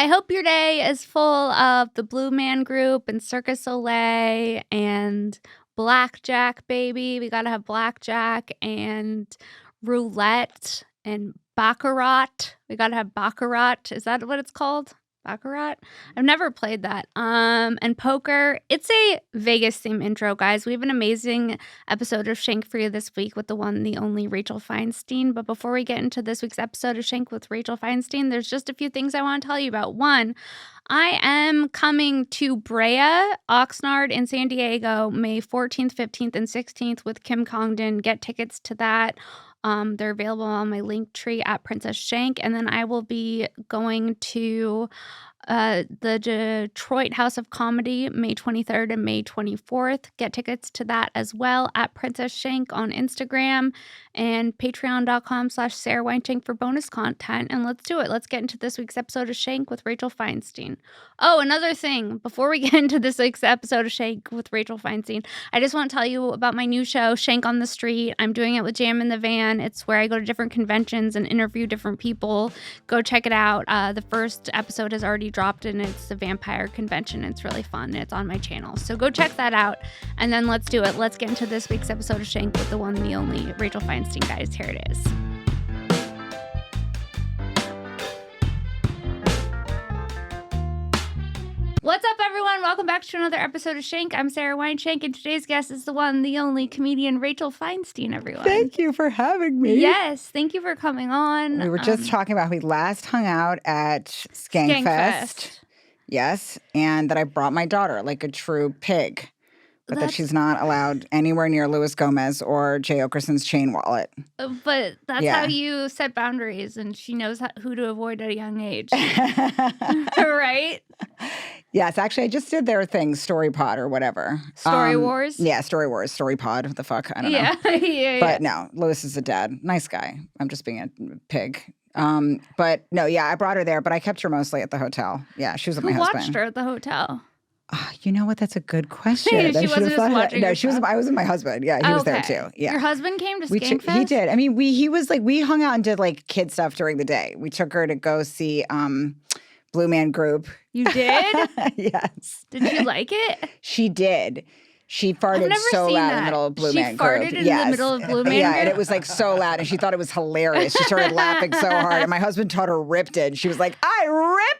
I hope your day is full of the Blue Man Group and Circus Olay and blackjack, baby. We gotta have blackjack and roulette and baccarat. We gotta have baccarat. Is that what it's called? Baccarat? I've never played that. And poker. It's a Vegas theme intro, guys. We have an amazing episode of Shenk for you this week with the one, the only Rachel Feinstein. But before we get into this week's episode of Shenk with Rachel Feinstein, there's just a few things I want to tell you about. One, I am coming to Brea, Oxnard in San Diego, May 14th, 15th, and 16th with Kim Congdon. Get tickets to that. They're available on my link tree at Princess Shenk. And then I will be going to the Detroit House of Comedy May 23rd and May 24th. Get tickets to that as well at Princess Shenk on Instagram and patreon.com/Sara Weinshenk for bonus content. And let's do it. Let's get into this week's episode of Shenk with Rachel Feinstein. Oh, another thing, before we get into this week's episode of Shenk with Rachel Feinstein, I just want to tell you about my new show, Shenk on the Street. I'm doing it with Jam in the Van. It's where I go to different conventions and interview different people. Go check it out. The first episode has already dropped and it's a vampire convention. It's really fun and it's on my channel. So go check that out. And then let's do it. Let's get into this week's episode of Shenk with the one, the only Rachel Feinstein, guys. Here it is. What's up, everyone? Welcome back to another episode of Shenk. I'm Sara Weinshenk, and today's guest is the one, the only comedian Rachel Feinstein, everyone. Thank you for having me. Yes, thank you for coming on. We were just talking about how we last hung out at Skankfest. Yes, and that I brought my daughter like a true pig, but that she's not allowed anywhere near Luis Gomez or Jay Okerson's chain wallet. But that's how you set boundaries, and she knows who to avoid at a young age. Right? Yes, actually, I just did their thing, StoryPod or whatever. Story Wars? Yeah, Story Wars, StoryPod. What the fuck? I don't know. Yeah. But no, Luis is a dad. Nice guy. I'm just being a pig. But no, yeah, I brought her there, but I kept her mostly at the hotel. Yeah, she was with my husband. Who watched her at the hotel? You know what? That's a good question. She wasn't just watching. No, she was. I was with my husband. Yeah, he was there too. Yeah, your husband came to Skankfest? He did. I mean, he was like, we hung out and did like kid stuff during the day. We took her to go see Blue Man Group. You did? Yes. Did you like it? She did. She farted so loud in the middle of Blue Man Group. She farted in the middle of Blue Man Group? Yeah, and it was like so loud, and she thought it was hilarious. She started laughing so hard, and my husband taught her ripped it. She was like, I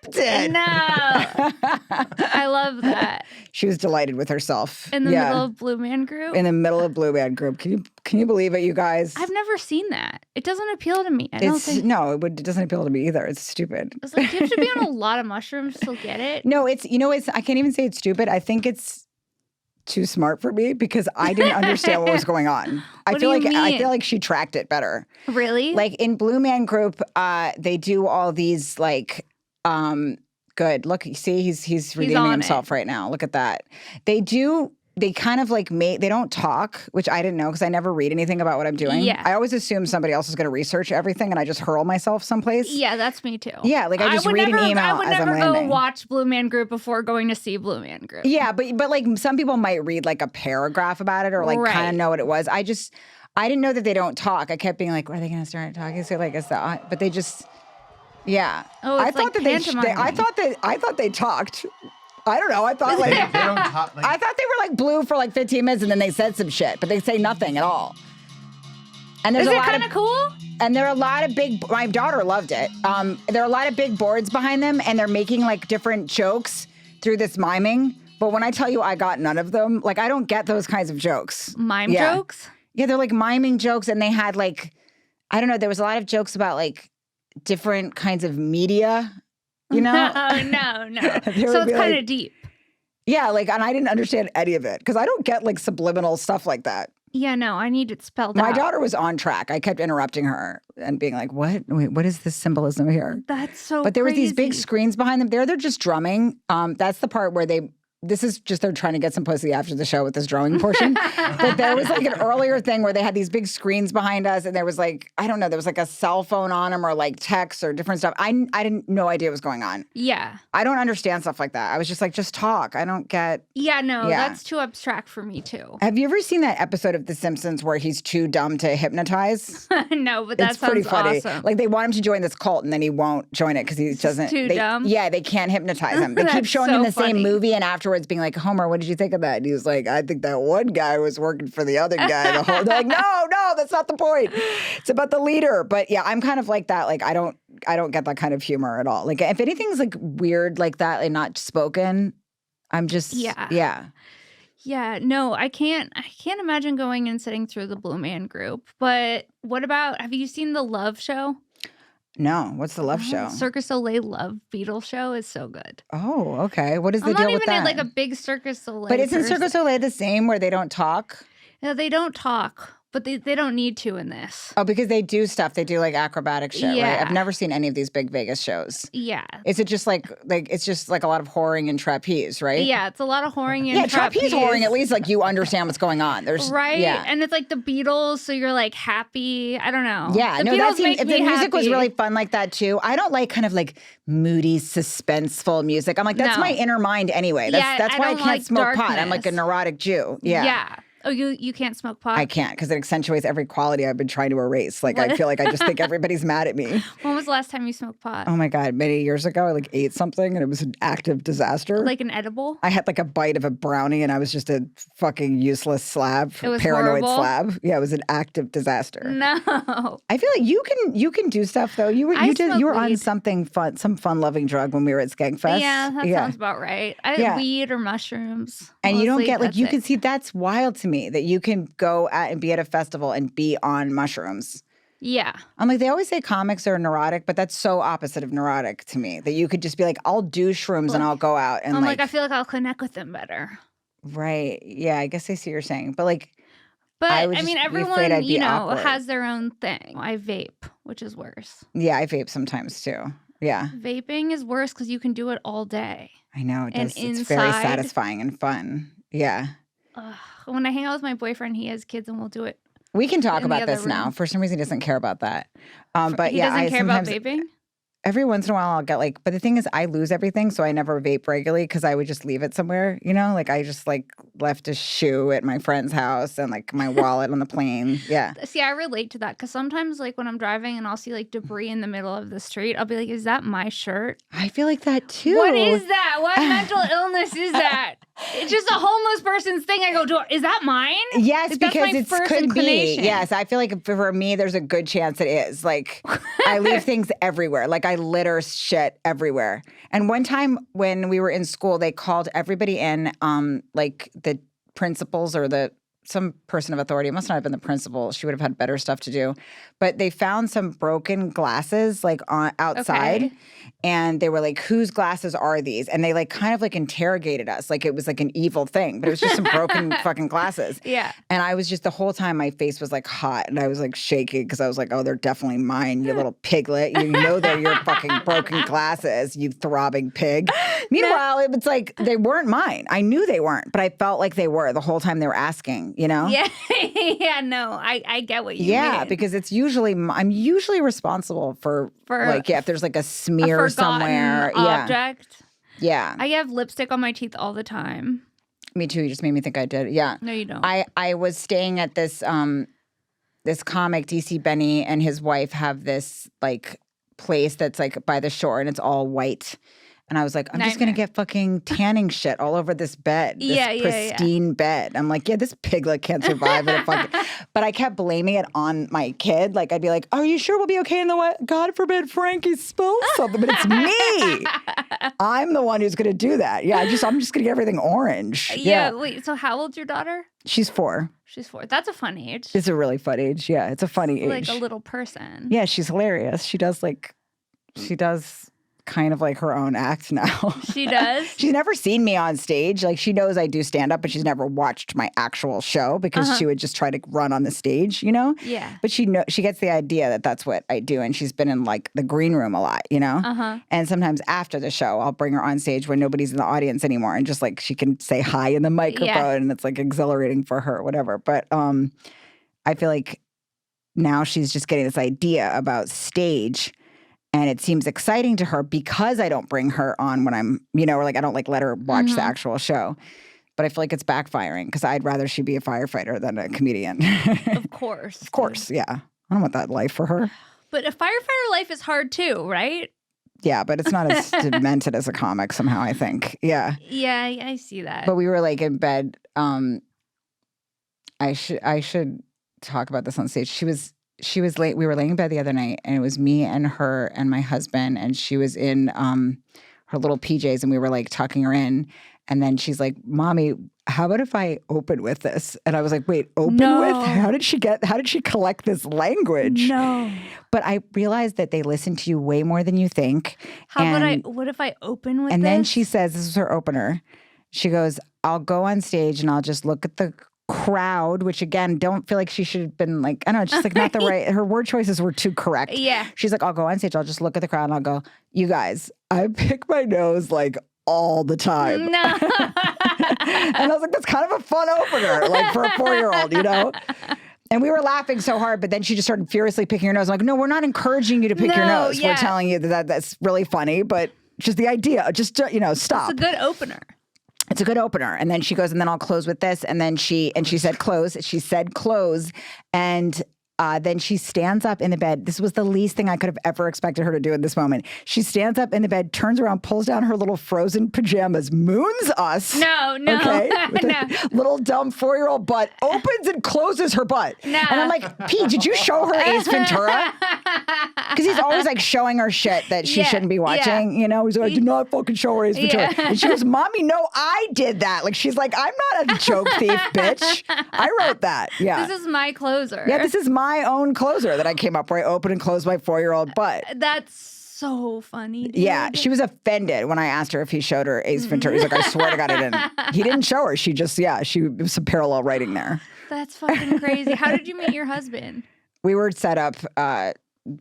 ripped it! No! I love that. She was delighted with herself. In the middle of Blue Man Group? In the middle of Blue Man Group. Can you believe it, you guys? I've never seen that. It doesn't appeal to me. No, it doesn't appeal to me either. It's stupid. It's like, you have to be on a lot of mushrooms to get it. No, I can't even say it's stupid. I think it's too smart for me because I didn't understand what was going on. I feel like she tracked it better. Really? Like in Blue Man Group, they do all these like good. Look, see, he's redeeming himself right now. Look at that. They kind of like they don't talk, which I didn't know because I never read anything about what I'm doing. Yeah. I always assume somebody else is going to research everything and I just hurl myself someplace. Yeah, that's me too. Yeah, like I just read an email as I'm landing. I would never go watch Blue Man Group before going to see Blue Man Group. Yeah, but like some people might read like a paragraph about it or like kind of know what it was. I didn't know that they don't talk. I kept being like, are they going to start talking? So like, but they just, yeah. Oh, it's I thought they talked. I don't know. I thought like, they don't talk, I thought they were like blue for like 15 minutes and then they said some shit, but they say nothing at all. And there's Is it kind of cool? And there are a lot of my daughter loved it. There are a lot of big boards behind them and they're making like different jokes through this miming. But when I tell you I got none of them, like I don't get those kinds of jokes. Mime jokes? Yeah, they're like miming jokes and they had like, I don't know, there was a lot of jokes about like different kinds of media. You know? No. So it's kind of deep. Yeah, like, and I didn't understand any of it because I don't get like subliminal stuff like that. Yeah, no, I need it spelled out. My daughter was on track. I kept interrupting her and being like, "What? Wait, what is this symbolism here?" That's so. But there crazy. was these big screens behind them. They're just drumming. That's the part where this is just they're trying to get some pussy after the show with this drawing portion. But there was like an earlier thing where they had these big screens behind us, and there was like, I don't know, there was like a cell phone on them or like text or different stuff. I didn't no idea what was going on. Yeah. I don't understand stuff like that. I was just like, just talk. I don't get. Yeah, no, that's too abstract for me too. Have you ever seen that episode of The Simpsons where he's too dumb to hypnotize? No, but that it's sounds pretty funny. awesome. Like they want him to join this cult, and then he won't join it because he doesn't. Too dumb. Yeah, they can't hypnotize him. They keep showing him the same movie, and afterwards being like, Homer, what did you think of that? And he was like, I think that one guy was working for the other guy. They're like, no, that's not the point. It's about the leader. But yeah, I'm kind of like that. Like I don't get that kind of humor at all. Like if anything's like weird like that and not spoken, I'm just yeah. Yeah, no, I can't imagine going and sitting through the Blue Man Group. But what about, have you seen the Love Show? No, what's the Love Show? Circus Olay Love Beetle Show is so good. Oh, okay. What is the deal with that? I'm not even like a big Circus Olay But isn't person. Circus Olay the same where they don't talk? No, they don't talk, but they don't need to in this. Oh, because they do stuff. They do like acrobatic shit, right? Yeah. I've never seen any of these big Vegas shows. Yeah. Is it just like it's just like a lot of whoring and trapeze, right? Yeah, it's a lot of whoring and trapeze whoring, at least like you understand what's going on. There's right? Yeah. And it's like the Beatles, so you're like happy. I don't know. Yeah, the no, Beatles make the me music happy. was really fun like that too. I don't like kind of like moody, suspenseful music. I'm like, that's my inner mind anyway. That's why I can't smoke pot. I'm like a neurotic Jew. Yeah. Yeah. Oh, you can't smoke pot? I can't because it accentuates every quality I've been trying to erase. Like, I feel like I just think everybody's mad at me. When was the last time you smoked pot? Oh my God, many years ago, I like ate something and it was an active disaster. Like an edible? I had like a bite of a brownie and I was just a fucking useless slab, it was paranoid horrible. slab. Yeah, it was an active disaster. No. I feel like you can do stuff though. You were on something fun, some fun loving drug when we were at Skankfest. Yeah, that sounds about right. I had weed or mushrooms. And you don't get like you can can see that's wild to me that you can go at and be at a festival and be on mushrooms. Yeah. I'm like, they always say comics are neurotic, but that's so opposite of neurotic to me that you could just be like, I'll do shrooms and I'll go out and I'm like I feel like I'll connect with them better. Right. Yeah, I guess I see what you're saying. But like I mean everyone, awkward. has their own thing. I vape, which is worse. Yeah, I vape sometimes too. Yeah. Vaping is worse because you can do it all day. I know. It does. And it's very satisfying and fun. Yeah. When I hang out with my boyfriend, he has kids and we'll do it. We can talk about this now. For some reason, he doesn't care about that. But he doesn't care about vaping? Every once in a while I'll get like, but the thing is I lose everything. So I never vape regularly because I would just leave it somewhere, like I just like left a shoe at my friend's house and like my wallet on the plane. Yeah. See, I relate to that because sometimes like when I'm driving and I'll see like debris in the middle of the street, I'll be like, is that my shirt? I feel like that too. What is that? What mental illness is that? It's just a homeless person's thing. I go, is that mine? Yes, like, because it could be. Yes, I feel like for me, there's a good chance it is. Like I leave things everywhere. Like I litter shit everywhere. And one time when we were in school, they called everybody in, like the principals or some person of authority. It must not have been the principal. She would have had better stuff to do. But they found some broken glasses like outside. Okay. And they were like, whose glasses are these? And they like kind of like interrogated us. Like it was like an evil thing. But it was just some broken fucking glasses. Yeah. And I was just, the whole time my face was like hot. And I was like shaking because I was like, oh, they're definitely mine, you little piglet. You know they're your fucking broken glasses, you throbbing pig. Meanwhile, it was like, they weren't mine. I knew they weren't. But I felt like they were the whole time they were asking. Yeah. Yeah, no, I get what you mean. Yeah, because I'm usually responsible for like, if there's like a smear somewhere. Object. Yeah. I have lipstick on my teeth all the time. Me too. You just made me think I did. Yeah. No, you don't. I was staying at this comic, DC Benny, and his wife have this like place that's like by the shore and it's all white. And I was like, I'm just going to get fucking tanning shit all over this bed. This pristine bed. I'm like, yeah, this piglet can't survive in a fucking... But I kept blaming it on my kid. Like, I'd be like, are you sure we'll be okay in the wet? God forbid Frankie spills something. But it's me. I'm the one who's going to do that. Yeah, I'm just going to get everything orange. Yeah, wait, so how old's your daughter? She's 4. She's 4. That's a fun age. It's a really fun age. Yeah, it's a funny age. Like a little person. Yeah, she's hilarious. She does kind of like her own act now. She does? She's never seen me on stage. Like, she knows I do stand-up, but she's never watched my actual show because she would just try to run on the stage, you know? Yeah. But she gets the idea that that's what I do, and she's been in, like, the green room a lot, you know? And sometimes after the show, I'll bring her on stage when nobody's in the audience anymore, and just, like, she can say hi in the microphone, and it's, like, exhilarating for her, whatever. But I feel like now she's just getting this idea about stage. And it seems exciting to her because I don't bring her on when I'm, you know, or like I don't like let her watch the actual show. But I feel like it's backfiring because I'd rather she be a firefighter than a comedian. Of course. Of course, yeah. I don't want that life for her. But a firefighter life is hard too, right? Yeah, but it's not as demented as a comic somehow, I think. Yeah. Yeah, I see that. But we were like in bed. I should talk about this on stage. She was late. We were laying in bed the other night, and it was me and her and my husband, and she was in her little PJs, and we were like tucking her in. And then she's like, "Mommy, how about if I open with this?" And I was like, "Wait, open with? How did she collect this language?" No. But I realized that they listen to you way more than you think. What if I open with this? And then she says, this is her opener. She goes, "I'll go on stage and I'll just look at the crowd," which again, don't feel like she should have been like, I don't know, just like not the right, her word choices were too correct. Yeah. She's like, "I'll go on stage, I'll just look at the crowd and I'll go, you guys, I pick my nose like all the time." No. And I was like, that's kind of a fun opener, like for a 4-year-old, you know? And we were laughing so hard, but then she just started furiously picking her nose. I'm like, "No, we're not encouraging you to pick your nose. Yeah. We're telling you that that's really funny, but just the idea, just, you know, stop." It's a good opener. It's a good opener. And then she goes, "And then I'll close with this." And then she said close. She said close. And then she stands up in the bed. This was the least thing I could have ever expected her to do in this moment. She stands up in the bed, turns around, pulls down her little frozen pajamas, moons us. No. Okay? With No. a little dumb 4-year-old butt, opens and closes her butt. No. And I'm like, "P, did you show her Ace Ventura?" Because he's always like showing her shit that she shouldn't be watching. You know, he's like, "I did not fucking show her Ace Ventura." And she goes, "Mommy, no, I did that." Like, she's like, "I'm not a joke thief, bitch. I wrote that." Yeah. This is my closer. Yeah, this is my own closer that I came up where I open and close my 4-year-old butt. That's so funny, dude. Yeah, she was offended when I asked her if he showed her Ace Ventura. He's like, "I swear to God, I didn't." He didn't show her. She just, it was some parallel writing there. That's fucking crazy. How did you meet your husband? We were set up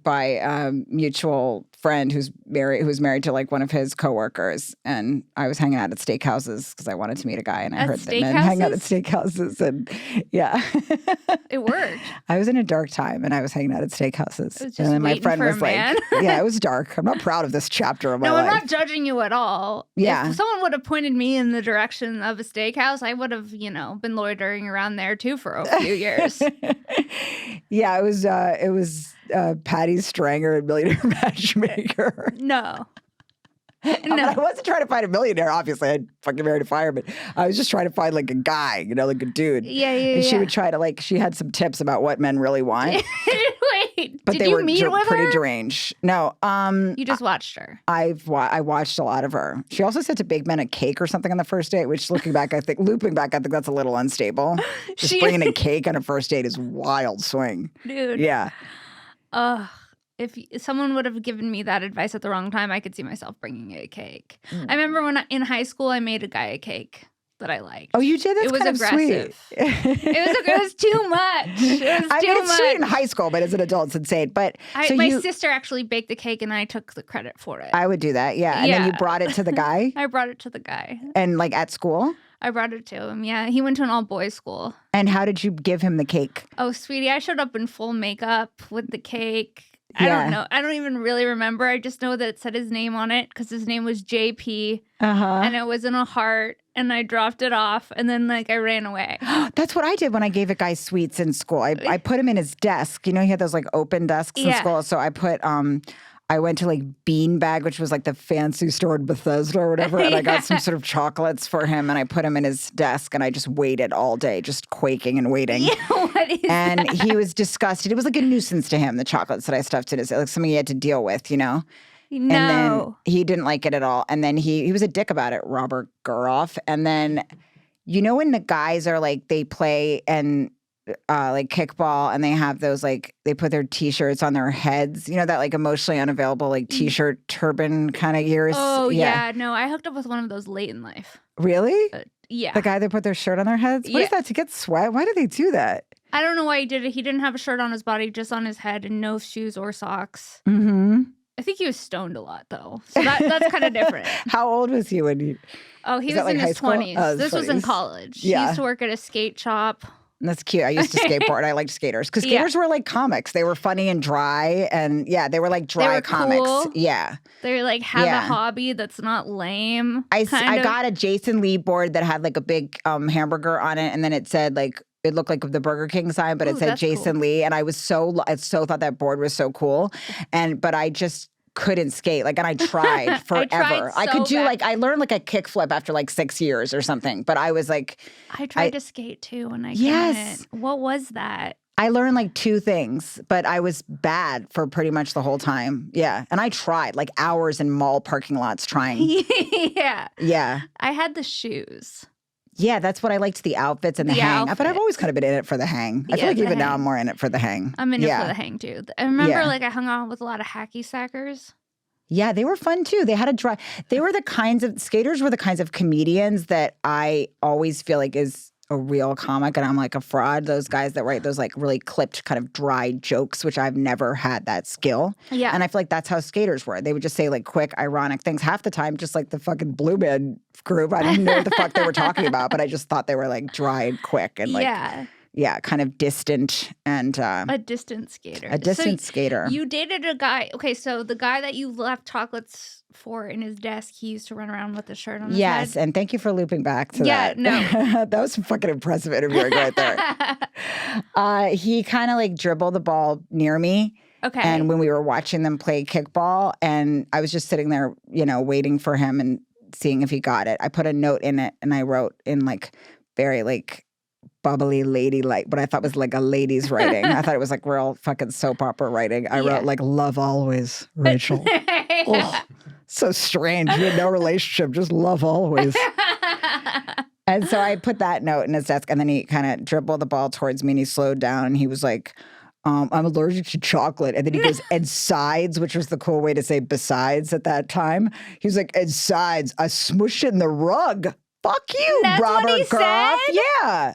by a mutual friend who's married to like one of his coworkers, and I was hanging out at steakhouses because I wanted to meet a guy, and I heard that men hang out at steakhouses, and yeah, it worked. I was in a dark time, and I was hanging out at steakhouses, and then my friend was like, "Yeah, it was dark. I'm not proud of this chapter of my life." No, I'm not judging you at all. Yeah, if someone would have pointed me in the direction of a steakhouse, I would have, been loitering around there too for a few years. Yeah, it was Patty Stranger and Millionaire Matchmaker. No. I wasn't trying to find a millionaire. Obviously, I fucking married a fireman. I was just trying to find like a guy, like a dude. Yeah. And she would try to she had some tips about what men really want. Wait, but did they you were meet with pretty her? deranged. No, you just watched her. I watched a lot of her. She also said to bake men a cake or something on the first date, which looping back, I think that's a little unstable. Just bringing a cake on a first date is wild swing, dude. Yeah. If someone would have given me that advice at the wrong time, I could see myself bringing a cake. I remember in high school, I made a guy a cake that I liked. Oh, you did? That's it was kind of aggressive. Sweet. It was too much. It's sweet in high school, but as an adult, it's insane. But my sister actually baked the cake, and I took the credit for it. I would do that, yeah. And then you brought it to the guy? I brought it to the guy. And at school? I brought it to him, yeah. He went to an all-boys school. And how did you give him the cake? Oh, sweetie, I showed up in full makeup with the cake. I don't know. I don't even really remember. I just know that it said his name on it because his name was JP. And it was in a heart. And I dropped it off. And then I ran away. That's what I did when I gave a guy sweets in school. I put him in his desk. He had those open desks in school. So I put I went to Beanbag, which was the fancy store in Bethesda or whatever, and I got some sort of chocolates for him, and I put him in his desk, and I just waited all day, just quaking and waiting. Yeah, what is that? He was disgusted. It was like a nuisance to him, the chocolates that I stuffed in his, something he had to deal with, No. And then he didn't like it at all. And then he was a dick about it, Robert Guroff. And then, when the guys are they play and like kickball, and they have those like they put their t-shirts on their heads. You know that like emotionally unavailable like t-shirt turban kind of years. Oh yeah, no, I hooked up with one of those late in life. Really? Yeah. The guy that put their shirt on their heads. What is that, to get sweat? Why do they do that? I don't know why he did it. He didn't have a shirt on his body, just on his head, and no shoes or socks. Mm-hmm. I think he was stoned a lot though, so that's kind of different. How old was he when you? Oh, he was in his 20s. Oh, this was in college. Yeah. He used to work at a skate shop. That's cute. I used to skateboard. I liked skaters because skaters were like comics. They were funny and dry, and they were like dry comics. Cool. Yeah, they like have a hobby that's not lame. I got a Jason Lee board that had like a big hamburger on it, and then it said like it looked like the Burger King sign, but it said Jason Lee, and I thought that board was so cool, but I just couldn't skate. Like, and I tried forever. I could do I learned like a kickflip after like 6 years or something. But I was like, I tried to skate too, and I couldn't. What was that? I learned like 2 things, but I was bad for pretty much the whole time. Yeah, and I tried like hours in mall parking lots trying. Yeah. I had the shoes. Yeah, that's what I liked, the outfits and the hang. But I've always kind of been in it for the hang. I feel like even now I'm more in it for the hang. I'm in it for the hang, too. I remember I hung out with a lot of hacky sackers. Yeah, they were fun, too. They had they were skaters were the kinds of comedians that I always feel like is a real comic, and I'm like a fraud. Those guys that write those like really clipped kind of dry jokes, which I've never had that skill. Yeah. And I feel like that's how skaters were. They would just say like quick, ironic things half the time, just like the fucking Blue Man Group. I didn't know what the fuck they were talking about, but I just thought they were like dry and quick and like kind of distant and a distant skater. A distant skater. You dated a guy. Okay, so the guy that you left chocolates for in his desk, he used to run around with the shirt on his head. Yes, and thank you for looping back to that. Yeah, no. That was some fucking impressive interviewing right there. He kind of like dribbled the ball near me. Okay. And when we were watching them play kickball, and I was just sitting there, waiting for him and seeing if he got it. I put a note in it, and I wrote in like very like bubbly ladylike, but I thought it was like a lady's writing. I thought it was like real fucking soap opera writing. I wrote like love always, Rachel. Oh, so strange. We had no relationship, just love always. And so I put that note in his desk, and then he kind of dribbled the ball towards me, and he slowed down, and he was like, I'm allergic to chocolate. And then he goes, and sides, which was the cool way to say besides at that time. He was like, and sides, I smush it in the rug. Fuck you, That's Robert what he Groff. said? Yeah.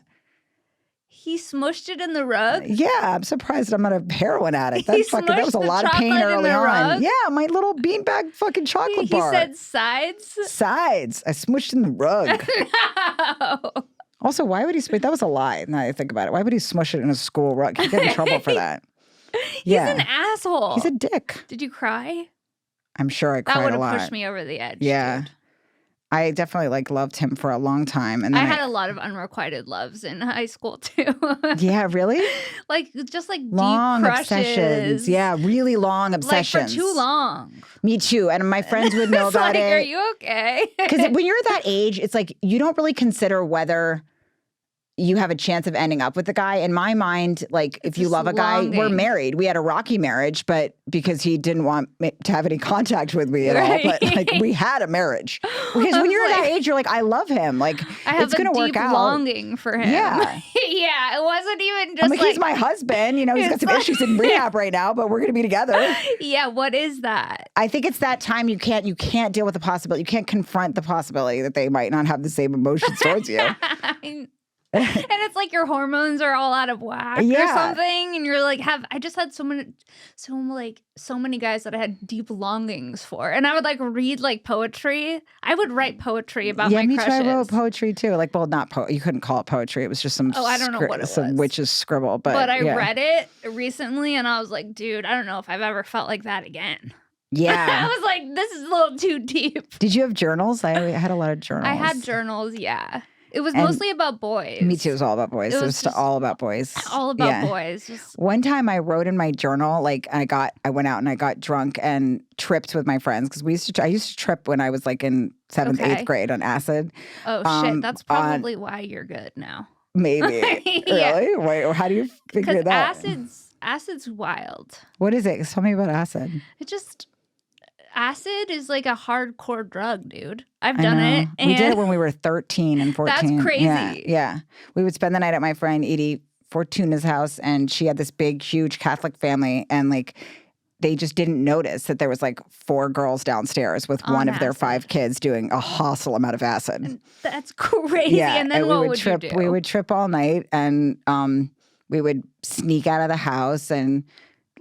He smushed it in the rug? Yeah, I'm surprised I'm not a heroin addict. That was a lot of pain early on. Rug? Yeah, my little beanbag fucking chocolate bar. He said sides? Sides. I smushed in the rug. No. Also, why would he smush? That was a lie, now that I think about it. Why would he smush it in a school rug? He'd get in trouble for that. He's an asshole. He's a dick. Did you cry? I'm sure I cried a lot. That would have pushed me over the edge, Yeah. dude. I definitely loved him for a long time, and then I had a lot of unrequited loves in high school too. Yeah, really? just long deep obsessions. Yeah, really long obsessions. For too long. Me too. And my friends would know about it. Are you okay? Because when you're that age, it's like you don't really consider whether you have a chance of ending up with the guy. In my mind, like if you love a guy, we're married. We had a rocky marriage, but because he didn't want to have any contact with me at all, but like we had a marriage. Because when you're that age, you're like, I love him. Like it's going to work out. Longing for him. Yeah. Yeah. It wasn't even just he's my husband. He's got some issues in rehab right now, but we're going to be together. Yeah. What is that? I think it's that time you can't deal with the possibility. You can't confront the possibility that they might not have the same emotions towards you. And it's like your hormones are all out of whack or something, and you're like, I just had so many guys that I had deep longings for, and I would like read like poetry. I would write poetry about my crushes. Yeah, me too. I wrote poetry too. Like, well, not you couldn't call it poetry. It was just some I don't know what it was. Some witch's scribble. But I read it recently, and I was like, dude, I don't know if I've ever felt like that again. Yeah. I was like, this is a little too deep. Did you have journals? I had a lot of journals. I had journals, yeah. It was mostly about boys. Me too. It was all about boys. It was all about boys. All about boys. One time I wrote in my journal, like I went out and I got drunk and tripped with my friends because I used to trip when I was like in 7th, 8th grade on acid. Oh shit! That's probably why you're good now. Maybe. Really? Wait, how do you figure that? Because acid's wild. What is it? Tell me about acid. Acid is like a hardcore drug, dude. I've done it. We did it when we were 13 and 14. That's crazy. Yeah. We would spend the night at my friend Edie Fortuna's house, and she had this big, huge Catholic family, and like they just didn't notice that there was like 4 girls downstairs with one of their 5 kids doing a hostile amount of acid. And that's crazy. Yeah, and then what would you do? We would trip all night, and we would sneak out of the house and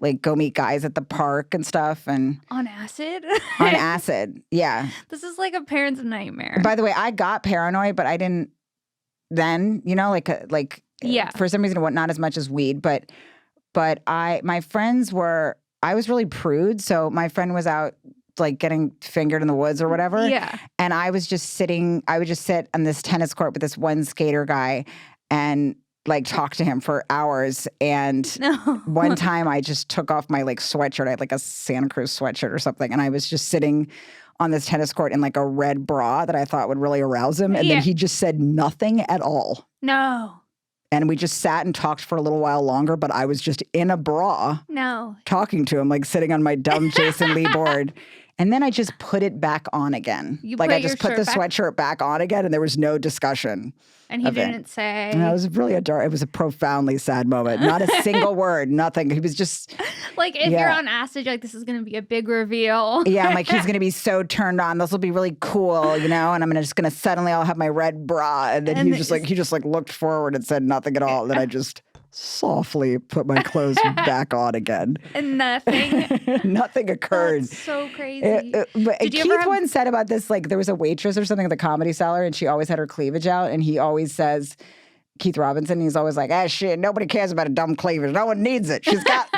like go meet guys at the park and stuff. And on acid? On acid, yeah. This is like a parent's nightmare. By the way, I got paranoid, but I didn't then, you know, yeah. For some reason, not as much as weed, but my friends were, I was really prude. So my friend was out like getting fingered in the woods or whatever. Yeah. And I would just sit on this tennis court with this one skater guy and like talk to him for hours. And one time I just took off my like sweatshirt. I had like a Santa Cruz sweatshirt or something. And I was just sitting on this tennis court in like a red bra that I thought would really arouse him. And then he just said nothing at all. No. And we just sat and talked for a little while longer, but I was just in a bra. No. Talking to him, like sitting on my dumb Jason Lee board. And then I just put it back on again. I just put the sweatshirt back on again, and there was no discussion. And he didn't say. And it was really it was a profoundly sad moment. Not a single word, nothing. He was just like, if you're on acid, you're like, this is going to be a big reveal. Yeah, I'm like, he's going to be so turned on. This will be really cool, you know. And I'm just going to suddenly I'll have my red bra, and then he just looked forward and said nothing at all. And then I just softly put my clothes back on again. And nothing occurred. That's so crazy. But Keith once said about this, like there was a waitress or something at the Comedy Cellar, and she always had her cleavage out, and he always says, Keith Robinson, he's always like, shit, nobody cares about a dumb cleavage. No one needs it. She's got,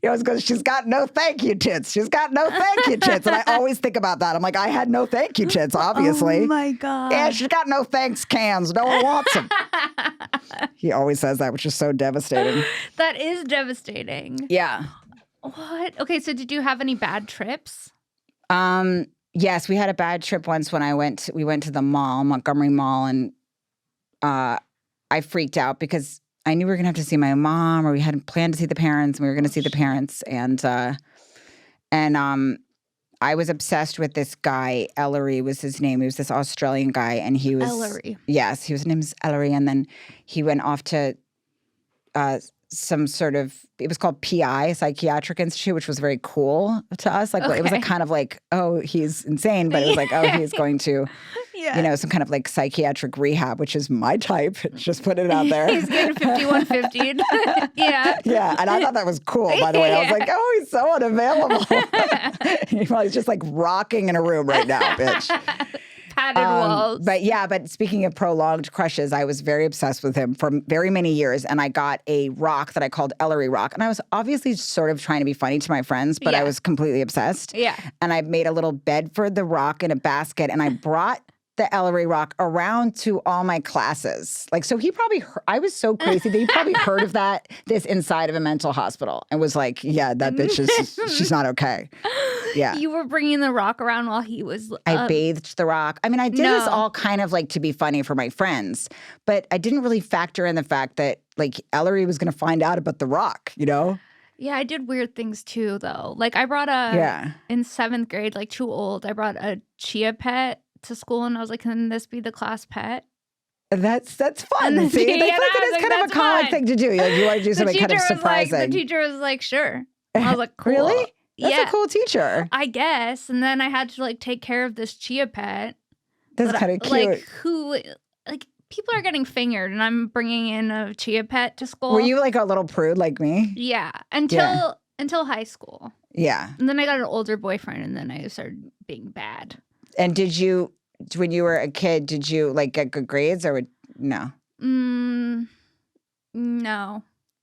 he always goes, she's got no thank you tits. She's got no thank you tits. And I always think about that. I'm like, I had no thank you tits, obviously. Oh my God. Yeah, she's got no thanks cans. No one wants them. He always says that, which is so devastating. That is devastating. Yeah. What? Okay, so did you have any bad trips? Yes, we had a bad trip once when we went to the mall, Montgomery Mall, and I freaked out because I knew we were going to have to see my mom, or we hadn't planned to see the parents, and we were going to see the parents. And I was obsessed with this guy. Ellery was his name. He was this Australian guy, and he was Ellery. Yes, his name's Ellery, and then he went off to some sort of, it was called PI, Psychiatric Institute, which was very cool to us. Like it was like kind of like, oh, he's insane, but it was like, oh, he's going to, you know, some kind of like psychiatric rehab, which is my type. Just put it out there. He's getting 5150. Yeah. Yeah, and I thought that was cool, by the way. I was like, oh, he's so unavailable. He's just like rocking in a room right now, bitch. Padded walls. But speaking of prolonged crushes, I was very obsessed with him for very many years, and I got a rock that I called Ellery Rock. And I was obviously sort of trying to be funny to my friends, but I was completely obsessed. Yeah. And I made a little bed for the rock in a basket, and I brought the Ellery Rock around to all my classes. Like, so he probably I was so crazy that he probably heard of this inside of a mental hospital and was like, yeah, that bitch she's not okay. Yeah. You were bringing the rock around while he was... I bathed the rock. I mean, I did this all kind of like to be funny for my friends, but I didn't really factor in the fact that like Ellery was going to find out about the rock, you know? Yeah, I did weird things too, though. Like I brought in 7th grade, like too old, I brought a chia pet to school, and I was like, can this be the class pet? That's fun. See, that is kind of a college thing to do. Like, you want to do something kind of surprising. The teacher was like, sure. I was like, cool. Really? That's a cool teacher. I guess. And then I had to like take care of this chia pet. That's kind of cute. Like people are getting fingered, and I'm bringing in a chia pet to school. Were you like a little prude like me? Yeah, until high school. Yeah. And then I got an older boyfriend, and then I started being bad. And did you, when you were a kid, did you like get good grades or no? No.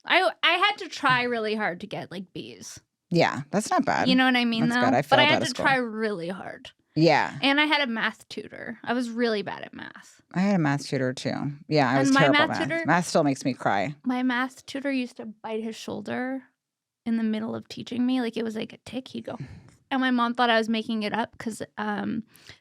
I had to try really hard to get like B's. Yeah, that's not bad. You know what I mean, that's though? Good. But I had to try really hard. Yeah. And I had a math tutor. I was really bad at math. I had a math tutor too. Yeah, I was terrible at math. Math still makes me cry. My math tutor used to bite his shoulder in the middle of teaching me. Like it was like a tick. He'd go... And my mom thought I was making it up because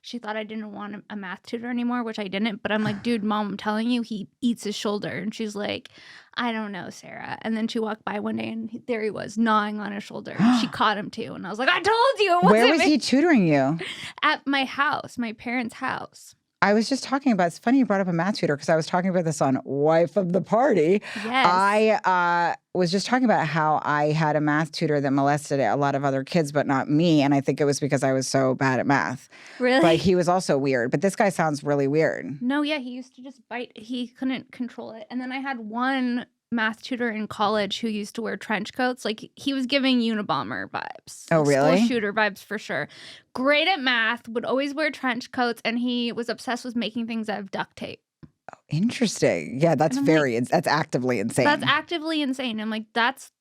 she thought I didn't want a math tutor anymore, which I didn't. But I'm like, dude, Mom, I'm telling you, he eats his shoulder. And she's like, I don't know, Sarah. And then she walked by one day, and there he was, gnawing on his shoulder. She caught him, too. And I was like, I told you. Where was he tutoring you? At my house, my parents' house. I was just talking about, it's funny you brought up a math tutor because I was talking about this on Wife of the Party. Yes. I was just talking about how I had a math tutor that molested a lot of other kids, but not me. And I think it was because I was so bad at math. Really? But he was also weird. But this guy sounds really weird. No, yeah, he used to just bite. He couldn't control it. And then I had one math tutor in college who used to wear trench coats. Like, he was giving Unabomber vibes. Oh, really? School shooter vibes for sure. Great at math, would always wear trench coats, and he was obsessed with making things out of duct tape. Oh, interesting. Yeah, that's that's actively insane. That's actively insane. I'm like, that's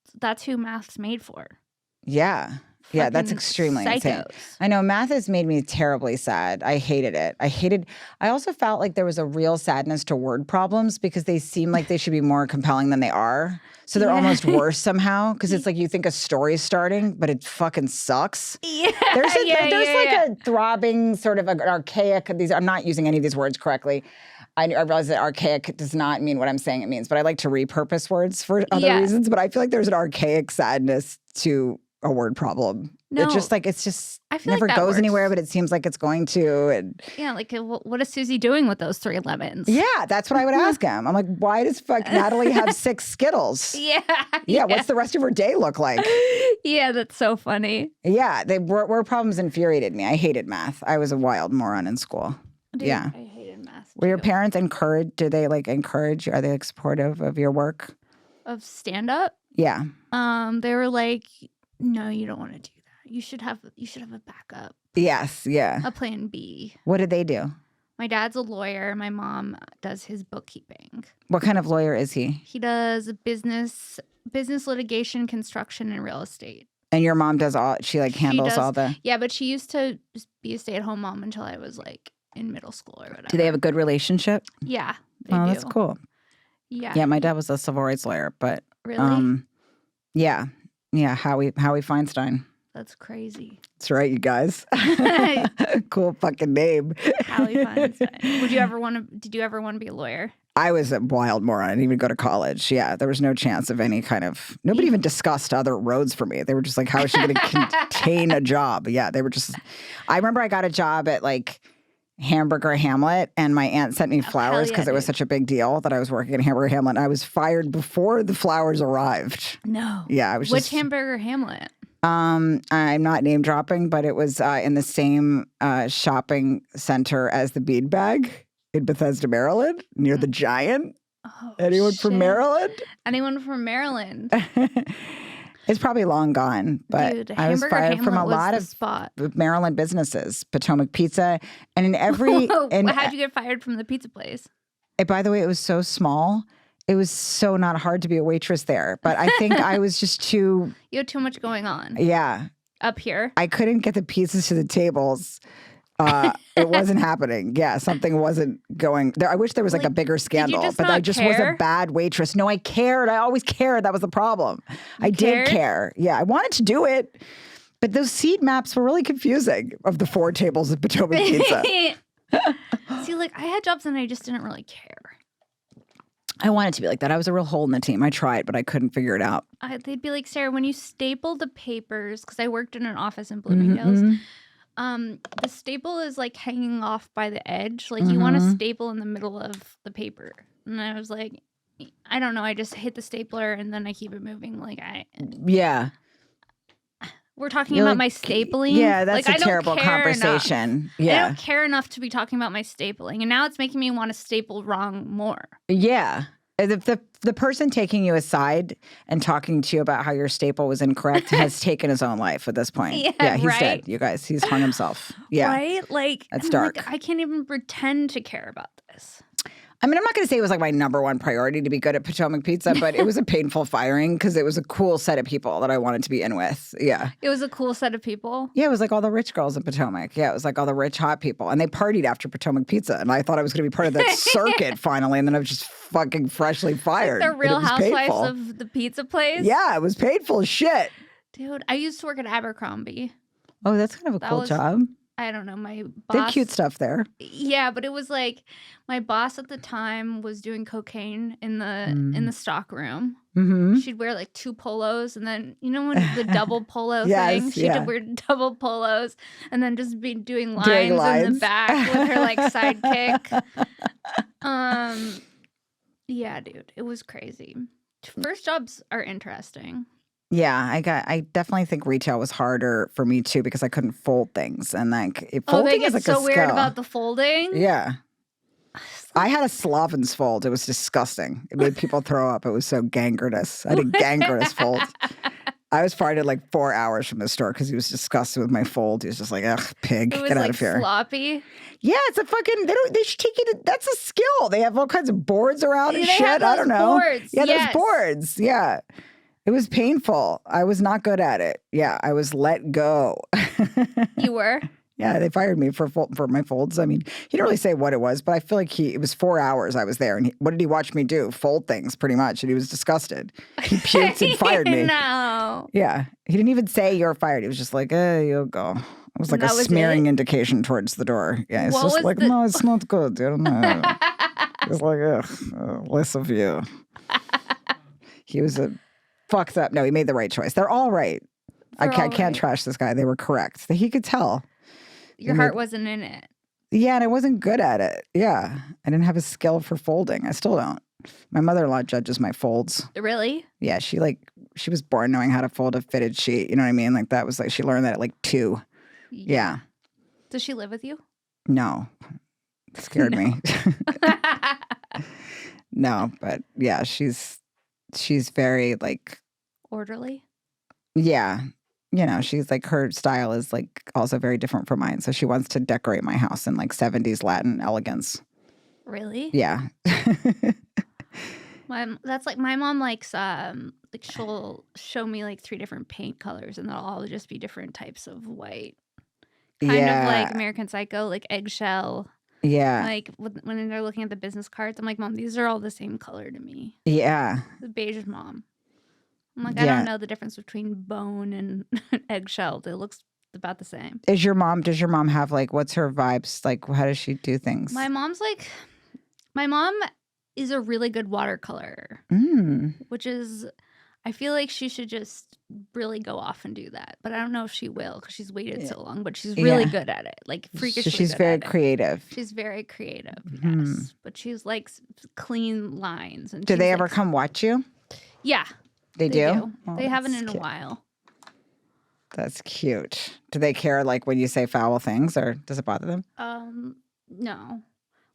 who math's made for. Yeah. Yeah, that's extremely insane. I know math has made me terribly sad. I hated it. I also felt like there was a real sadness to word problems because they seem like they should be more compelling than they are. So they're almost worse somehow because it's like you think a story's starting, but it fucking sucks. Yeah. There's a throbbing sort of an archaic, I'm not using any of these words correctly. I realize that archaic does not mean what I'm saying it means, but I like to repurpose words for other reasons. But I feel like there's an archaic sadness to a word problem. No, it's just never like goes anywhere, but it seems like it's going to. And yeah, like what is Susie doing with those 3 lemons? Yeah, that's what I would ask him. I'm like, why does Natalie have 6 Skittles? Yeah. What's the rest of her day look like? Yeah, that's so funny. Yeah, word problems infuriated me. I hated math. I was a wild moron in school. Dude, yeah, I hated math too. Were your parents encouraged? Do they encourage you? Are they supportive of your work? Of stand up? Yeah. They were like, no, you don't want to do that. You should have a backup. Yes, yeah. A plan B. What did they do? My dad's a lawyer. My mom does his bookkeeping. What kind of lawyer is he? He does business litigation, construction, and real estate. And your mom does handles all the... Yeah, but she used to just be a stay-at-home mom until I was in middle school or whatever. Do they have a good relationship? Yeah, they do. That's cool. Yeah. Yeah, my dad was a civil rights lawyer, but... Really? Yeah. Yeah, Howie Feinstein. That's crazy. That's right, you guys. Cool fucking name. Howie Feinstein. Did you ever want to be a lawyer? I was a wild moron. I didn't even go to college. Yeah, there was no chance of any kind of... Nobody even discussed other roads for me. They were just like, how is she going to contain a job? Yeah, they were just... I remember I got a job at Hamburger Hamlet, and my aunt sent me flowers because it was such a big deal that I was working at Hamburger Hamlet. And I was fired before the flowers arrived. No. Yeah, I was Which Hamburger Hamlet? I'm not name dropping, but it was in the same shopping center as the Bead Bag in Bethesda, Maryland, near the Giant. Oh, Anyone from Maryland? Anyone from Maryland? It's probably long gone, but dude, I was fired Hamlet from a lot of Maryland businesses, Potomac Pizza, and in every... How'd you get fired from the pizza place? By the way, it was so small. It was so not hard to be a waitress there, but I think I was just too... You had too much going on. Yeah. Up here? I couldn't get the pizzas to the tables. It wasn't happening. Yeah, something wasn't going there. I wish there was a bigger scandal, but I just was a bad waitress. No, I cared. I always cared. That was the problem. I did care. Yeah, I wanted to do it, but those seat maps were really confusing of the 4 tables of Potomac Pizza. See, I had jobs and I just didn't really care. I wanted to be like that. I was a real hole in the team. I tried, but I couldn't figure it out. They'd be like, Sarah, when you staple the papers, because I worked in an office in Bloomingdale's, the staple is hanging off by the edge. You want to staple in the middle of the paper. And I was like, I don't know. I just hit the stapler and then I keep it moving. Yeah. We're talking about my stapling. Yeah, that's a terrible conversation. Yeah. I don't care enough to be talking about my stapling. And now it's making me want to staple wrong more. Yeah. The person taking you aside and talking to you about how your staple was incorrect has taken his own life at this point. Yeah, he's dead, you guys. He's hung himself. Yeah. Right? That's dark. I can't even pretend to care about this. I mean, I'm not going to say it was my number one priority to be good at Potomac Pizza, but it was a painful firing because it was a cool set of people that I wanted to be in with. Yeah. It was a cool set of people? Yeah, it was all the rich girls in Potomac. Yeah, it was all the rich, hot people. And they partied after Potomac Pizza. And I thought I was going to be part of that circuit finally. And then I was just fucking freshly fired. The Real Housewives of the pizza place? Yeah, it was painful as shit. Dude, I used to work at Abercrombie. Oh, that's kind of a cool job. I don't know, my They boss. cute stuff there. Yeah, but it was like my boss at the time was doing cocaine in the stock room. She'd wear like 2 polos, and then when the double polo thing, she'd wear double polos, and then just be doing lines in the back with her like sidekick. Yeah, dude, it was crazy. First jobs are interesting. Yeah, I definitely think retail was harder for me too because I couldn't fold things, and like folding is like so a weird skill. about the folding. Yeah. I had a Slavin's fold. It was disgusting. It made people throw up. It was so gangrenous. I had a gangrenous fold. I was fired at like 4 hours from the store because he was disgusted with my fold. He was just like, ugh, pig, get out of here. Sloppy. Yeah, it's a fucking, they should take you to, that's a skill. They have all kinds of boards around and shit. I don't know. Boards. Yeah, those boards. Yeah. It was painful. I was not good at it. Yeah, I was let go. You were? Yeah, they fired me for my folds. I mean, he didn't really say what it was, but I feel like it was 4 hours I was there. And what did he watch me do? Fold things, pretty much. And he was disgusted. He puked and fired me. No. Yeah. He didn't even say you're fired. He was just like, you'll go. It was like a smearing indication towards the door. Yeah, it's just like, no, it's not good. I don't know. It's like, less of you. He was a fucked up. No, he made the right choice. They're all right. I can't trash this guy. They were correct. He could tell. Your heart wasn't in it. Yeah, and I wasn't good at it. Yeah. I didn't have a skill for folding. I still don't. My mother-in-law judges my folds. Really? Yeah, she was born knowing how to fold a fitted sheet. You know what I mean? Like that was like, she learned that at like 2. Yeah. Does she live with you? No. It scared me. No, but yeah, she's very like. Orderly? Yeah. She's like, her style is like also very different from mine. So she wants to decorate my house in like 70s Latin elegance. Really? Yeah. That's like my mom likes like she'll show me like 3 different paint colors and they'll all just be different types of white. Kind of like American Psycho, like eggshell. Yeah. Like when they're looking at the business cards, I'm like, Mom, these are all the same color to me. Yeah. The beige mom. I'm like, I don't know the difference between bone and eggshell. It looks about the same. Does your mom have like, what's her vibes? Like, how does she do things? My mom is a really good watercolor, which is, I feel like she should just really go off and do that. But I don't know if she will because she's waited so long, but she's really good at it. Like freakishly So she's very creative. She's very creative, yes. But she's like clean lines. And do they ever come watch you? Yeah. They do? Oh, they haven't in a while. That's cute. Do they care like when you say foul things or does it bother them? No.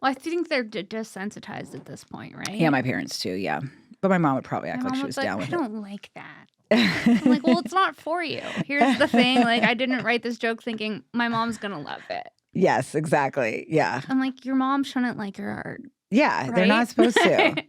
Well, I think they're desensitized at this point, right? Yeah, my parents too, yeah. But my mom would probably act like she was down with it. I don't like that. I'm like, well, it's not for you. Here's the thing. Like, I didn't write this joke thinking my mom's going to love it. Yes, exactly. Yeah. I'm like, your mom shouldn't like your art. Yeah, right? They're not supposed to.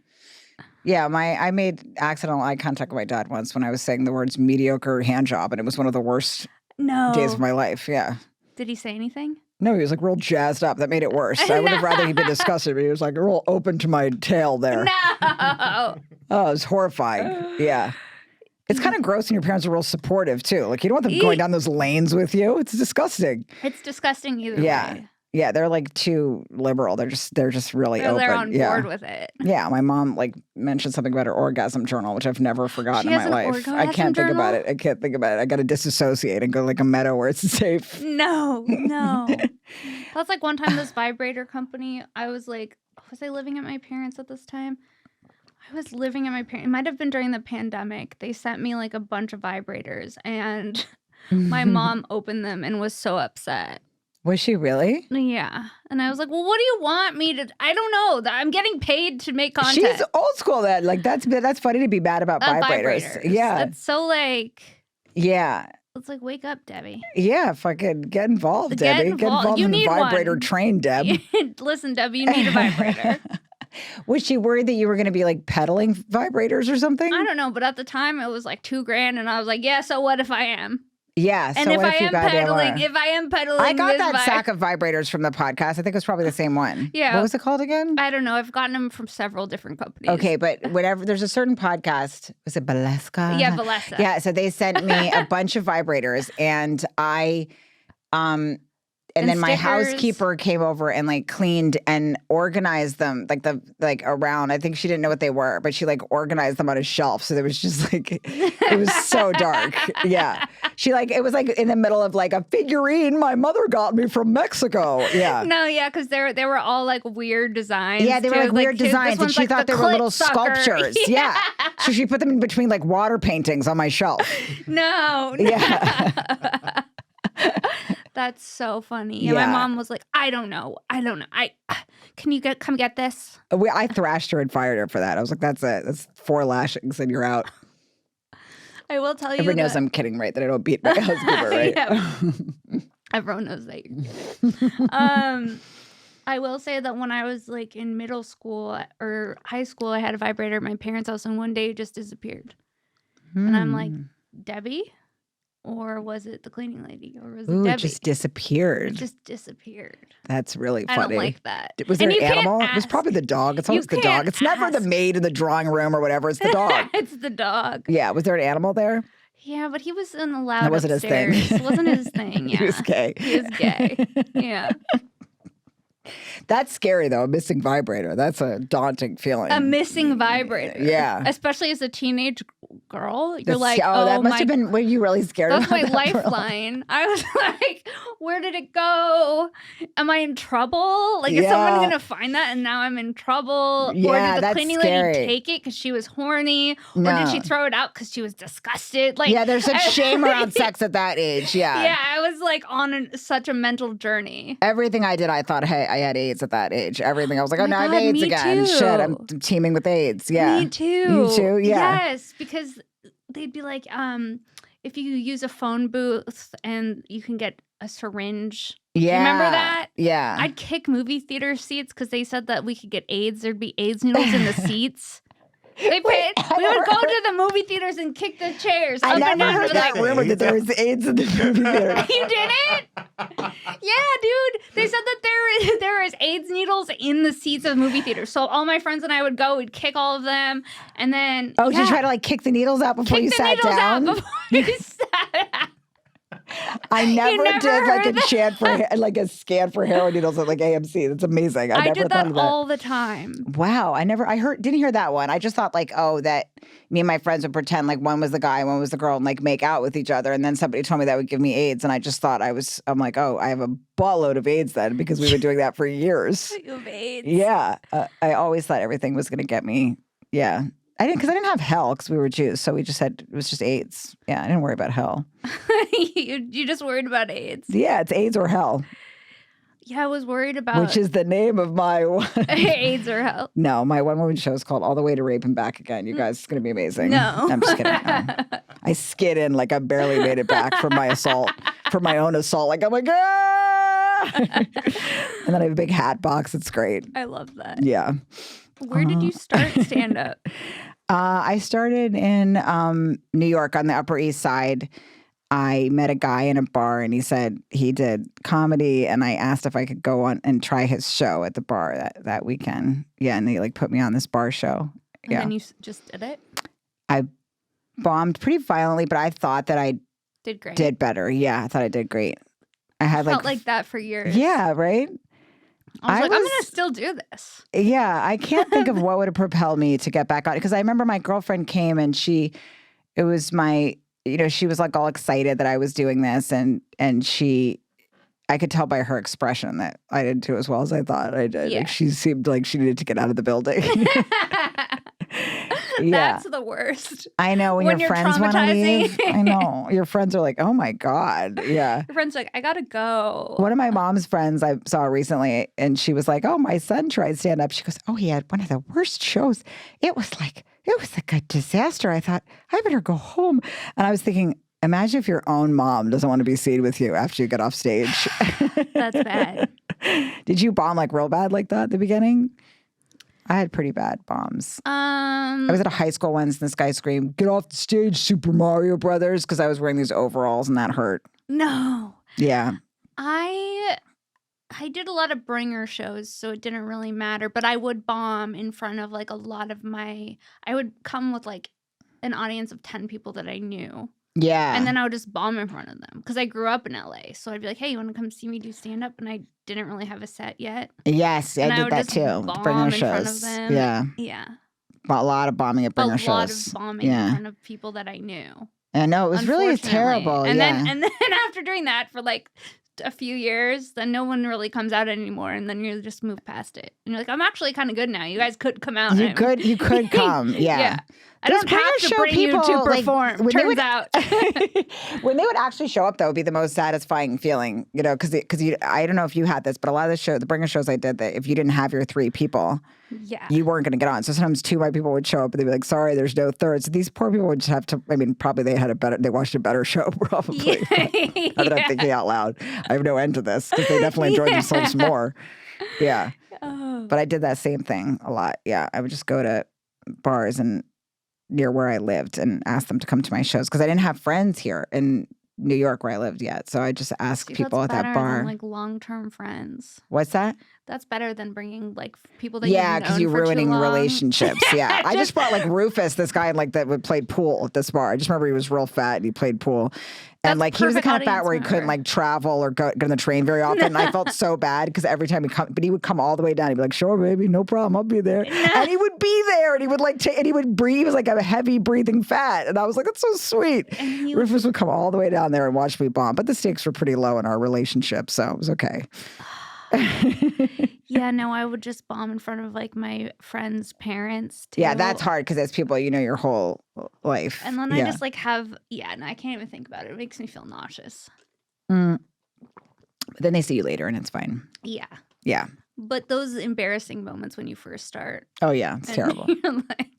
Yeah, I made accidental eye contact with my dad once when I was saying the words mediocre hand job, and it was one of the worst days of my life. Yeah. Did he say anything? No, he was like real jazzed up. That made it worse. I would have rather he'd been disgusted, but he was like real open to my tail there. No. Oh, it was horrifying. Yeah. It's kind of gross when your parents are real supportive too. Like you don't want them going down those lanes with you. It's disgusting. It's disgusting either way. Yeah, they're like too liberal. They're just really open. They're on board with it. Yeah, my mom like mentioned something about her orgasm journal, which I've never forgotten in my life. I can't think about it. I can't think about it. I got to disassociate and go like a meadow where it's safe. No. That's like one time this vibrator company, I was like, was I living at my parents at this time? I was living at my parents. It might have been during the pandemic. They sent me like a bunch of vibrators and my mom opened them and was so upset. Was she really? Yeah. And I was like, well, what do you want me to? I don't know. I'm getting paid to make content. She's old school then. Like, that's funny to be bad about vibrators. Yeah. It's so like. Yeah. It's like, wake up, Debbie. Yeah. Fucking get involved, Debbie. Get involved in the vibrator train, Deb. Listen, Debbie, you need a vibrator. Was she worried that you were going to be like peddling vibrators or something? I don't know. But at the time, it was like $2,000. And I was like, yeah, so what if I am? Yeah. And if I am peddling, I got that sack of vibrators from the podcast. I think it was probably the same one. Yeah. What was it called again? I don't know. I've gotten them from several different companies. Okay, but whatever. There's a certain podcast. Was it Valeska? Yeah, Valeska. Yeah. So they sent me a bunch of vibrators, and And then my stickers. housekeeper came over and like cleaned and organized them like around. I think she didn't know what they were, but she like organized them on a shelf. So there was just like it was so dark. Yeah. She like it was like in the middle of like a figurine my mother got me from Mexico. Yeah. No, yeah, because they were all like weird designs. Yeah, they were like weird designs, and she thought they were little sculptures. Yeah. So she put them in between like water paintings on my shelf. No. Yeah. That's so funny. Yeah, my mom was like, I don't know. Can you come get this? I thrashed her and fired her for that. I was like, that's it. That's 4 lashings and you're out. I will tell you. Everyone knows I'm kidding, right? That I don't beat my housekeeper, right? Yeah. Everyone knows that you're kidding. I will say that when I was like in middle school or high school, I had a vibrator at my parents' house, and one day it just disappeared. And I'm like, Debbie? Or was it the cleaning lady? Or was it Debbie? It just disappeared. It just disappeared. That's really funny. I don't like that. Was there an animal? It was probably the dog. It's always the dog. It's never the maid in the drawing room or whatever. It's the dog. It's the dog. Yeah. Was there an animal there? Yeah, but he wasn't allowed That wasn't upstairs. his thing. It wasn't his thing. Yeah. He was gay. He was gay. Yeah. That's scary, though, a missing vibrator. That's a daunting feeling. A missing vibrator. Yeah. Especially as a teenage girl. You're like, that must have been, were you really scared that's about my lifeline. I was like, where did it go? Am I in trouble? Like, is someone going to find that and now I'm in trouble? Yeah, or did the cleaning scary. lady take it because she was horny? No. Or did she throw it out because she was disgusted? Like, yeah, there's such shame around sex at that age. Yeah. Yeah, I was like on such a mental journey. Everything I did, I thought, hey, I had AIDS at that age. Everything. I was like, now I have God, AIDS again. Too. Shit, I'm teeming with AIDS. Yeah. Me too. You too? Yeah. Yes, because they'd be like, if you use a phone booth and you can get a syringe. Yeah. Remember that? Yeah. I'd kick movie theater seats because they said that we could get AIDS. There'd be AIDS needles in the seats. We would go to the movie theaters and kick the chairs. I never heard that rumor that there was AIDS in the movie theater. You didn't? Yeah, dude. They said that there is AIDS needles in the seats of movie theaters. So all my friends and I would go. We'd kick all of them, and then did you try to like kick the needles out before you sat down? I never did like a scan for heroin needles at like AMC. That's amazing. I never did thought that of that all the time. Wow, didn't hear that one. I just thought like, that me and my friends would pretend like one was the guy, one was the girl, and like make out with each other. And then somebody told me that would give me AIDS, and I just thought I'm like, I have a buttload of AIDS then because we've been doing that for years. You have AIDS. Yeah, I always thought everything was going to get me. Yeah. Because I didn't have hell because we were Jews, so we just it was just AIDS. Yeah, I didn't worry about hell. You just worried about AIDS. Yeah, it's AIDS or hell. Yeah, I was worried about which is the name of my AIDS or hell. No, my one-woman show is called All the Way to Rape and Back Again. You guys, it's going to be amazing. No, I'm just kidding. No. I skid in like I barely made it back from my assault, from my own assault. Like I'm like, ah! And then I have a big hat box. It's great. I love that. Yeah. Where did you start stand-up? I started in New York on the Upper East Side. I met a guy in a bar, and he said he did comedy, and I asked if I could go on and try his show at the bar that weekend. Yeah, and they like put me on this bar show. And then you just did it? I bombed pretty violently, but I thought that I did better. Yeah, I thought I did great. I felt like that for years. Yeah, right? I was like, I'm going to still do this. Yeah, I can't think of what would have propelled me to get back on it. Because I remember my girlfriend came and she was like all excited that I was doing this. And I could tell by her expression that I didn't do as well as I thought I did. Yeah. Like she seemed like she needed to get out of the building. That's the worst. I know when your friends want to leave. I know. Your friends are like, oh my God. Yeah. Your friend's like, I gotta go. One of my mom's friends I saw recently, and she was like, oh, my son tried stand up. She goes, oh, he had one of the worst shows. It was like a disaster. I thought, I better go home. And I was thinking, imagine if your own mom doesn't want to be seen with you after you get off stage. That's bad. Did you bomb like real bad like that at the beginning? I had pretty bad bombs. I was at a high school once, and this guy screamed, "Get off the stage, Super Mario Brothers," because I was wearing these overalls, and that hurt. No. Yeah. I did a lot of bringer shows, so it didn't really matter. But I would bomb in front of like a lot of I would come with like an audience of 10 people that I knew. Yeah. And then I would just bomb in front of them because I grew up in LA. So I'd be like, hey, you want to come see me do stand-up? And I didn't really have a set yet. Yes, and I did that too. Bomb in front of them. Yeah. Yeah. A lot of bombing at bringer shows. A lot of bombing in front of people that I knew. I know, it was really terrible. And then after doing that for like a few years, then no one really comes out anymore, and then you just move past it. And you're like, I'm actually kind of good now. You guys could come out. You could come. Yeah. I don't have to bring you to perform, like, turns out. When they would actually show up, though, it would be the most satisfying feeling, you know, because I don't know if you had this, but a lot of the bringer shows I did, that if you didn't have your 3 people, you weren't going to get on. So sometimes 2 white people would show up and they'd be like, sorry, there's no third. So these poor people would just have to, I mean, probably they watched a better show, probably. Now that I'm thinking out loud. I have no end to this because they definitely enjoyed themselves more. Yeah. But I did that same thing a lot. Yeah. I would just go to bars and near where I lived and ask them to come to my shows because I didn't have friends here in New York where I lived yet. So I just asked people at that bar. Like long-term friends. What's that? That's better than bringing like people that you've known because you're ruining relationships. Yeah, I just brought like Rufus, this guy like that would play pool at this bar. I just remember he was real fat and he played pool. And like he was the kind of fat where he couldn't like travel or go on the train very often. And I felt so bad because every time he would come all the way down. He'd be like, "Sure, baby, no problem, I'll be there." And he would be there, and he would like and he would breathe. He was like a heavy breathing fat, and I was like, "That's so sweet." Rufus would come all the way down there and watch me bomb, but the stakes were pretty low in our relationship, so it was okay. Yeah, no, I would just bomb in front of like my friends' parents too. Yeah, that's hard because it's people you know your whole life. And then I just like have, no, I can't even think about it. It makes me feel nauseous. But then they see you later and it's fine. Yeah. Yeah. But those embarrassing moments when you first start. Oh, yeah, it's terrible.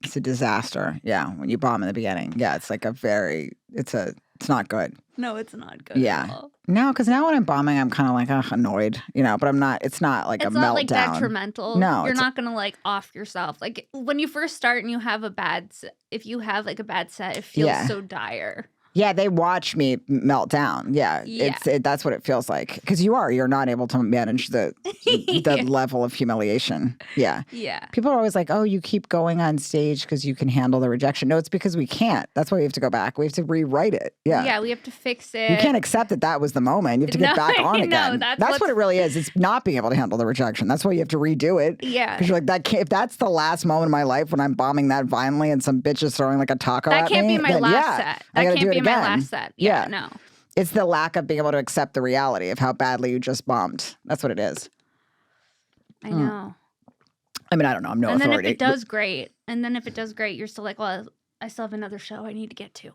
It's a disaster. Yeah, when you bomb in the beginning. Yeah, it's like it's not good. No, it's not good at all. No, because now when I'm bombing, I'm kind of like annoyed, you know, but I'm not, it's not like a meltdown. It's not like detrimental. No. You're not going to like off yourself. Like when you first start and you have if you have like a bad set, it feels so dire. Yeah, they watch me melt down. Yeah. That's what it feels like. Because you're not able to manage the level of humiliation. Yeah. Yeah. People are always like, oh, you keep going on stage because you can handle the rejection. No, it's because we can't. That's why we have to go back. We have to rewrite it. Yeah. Yeah, we have to fix it. You can't accept that was the moment. You have to get back on again. That's what it really is. It's not being able to handle the rejection. That's why you have to redo it. Yeah. Because you're like, if that's the last moment of my life when I'm bombing that violently and some bitch is throwing like a taco at me. That can't be my last set. I gotta do it again. My last set. Yeah, no. It's the lack of being able to accept the reality of how badly you just bombed. That's what it is. I know. I mean, I don't know. I'm no authority. And then if it does great, you're still like, well, I still have another show I need to get to.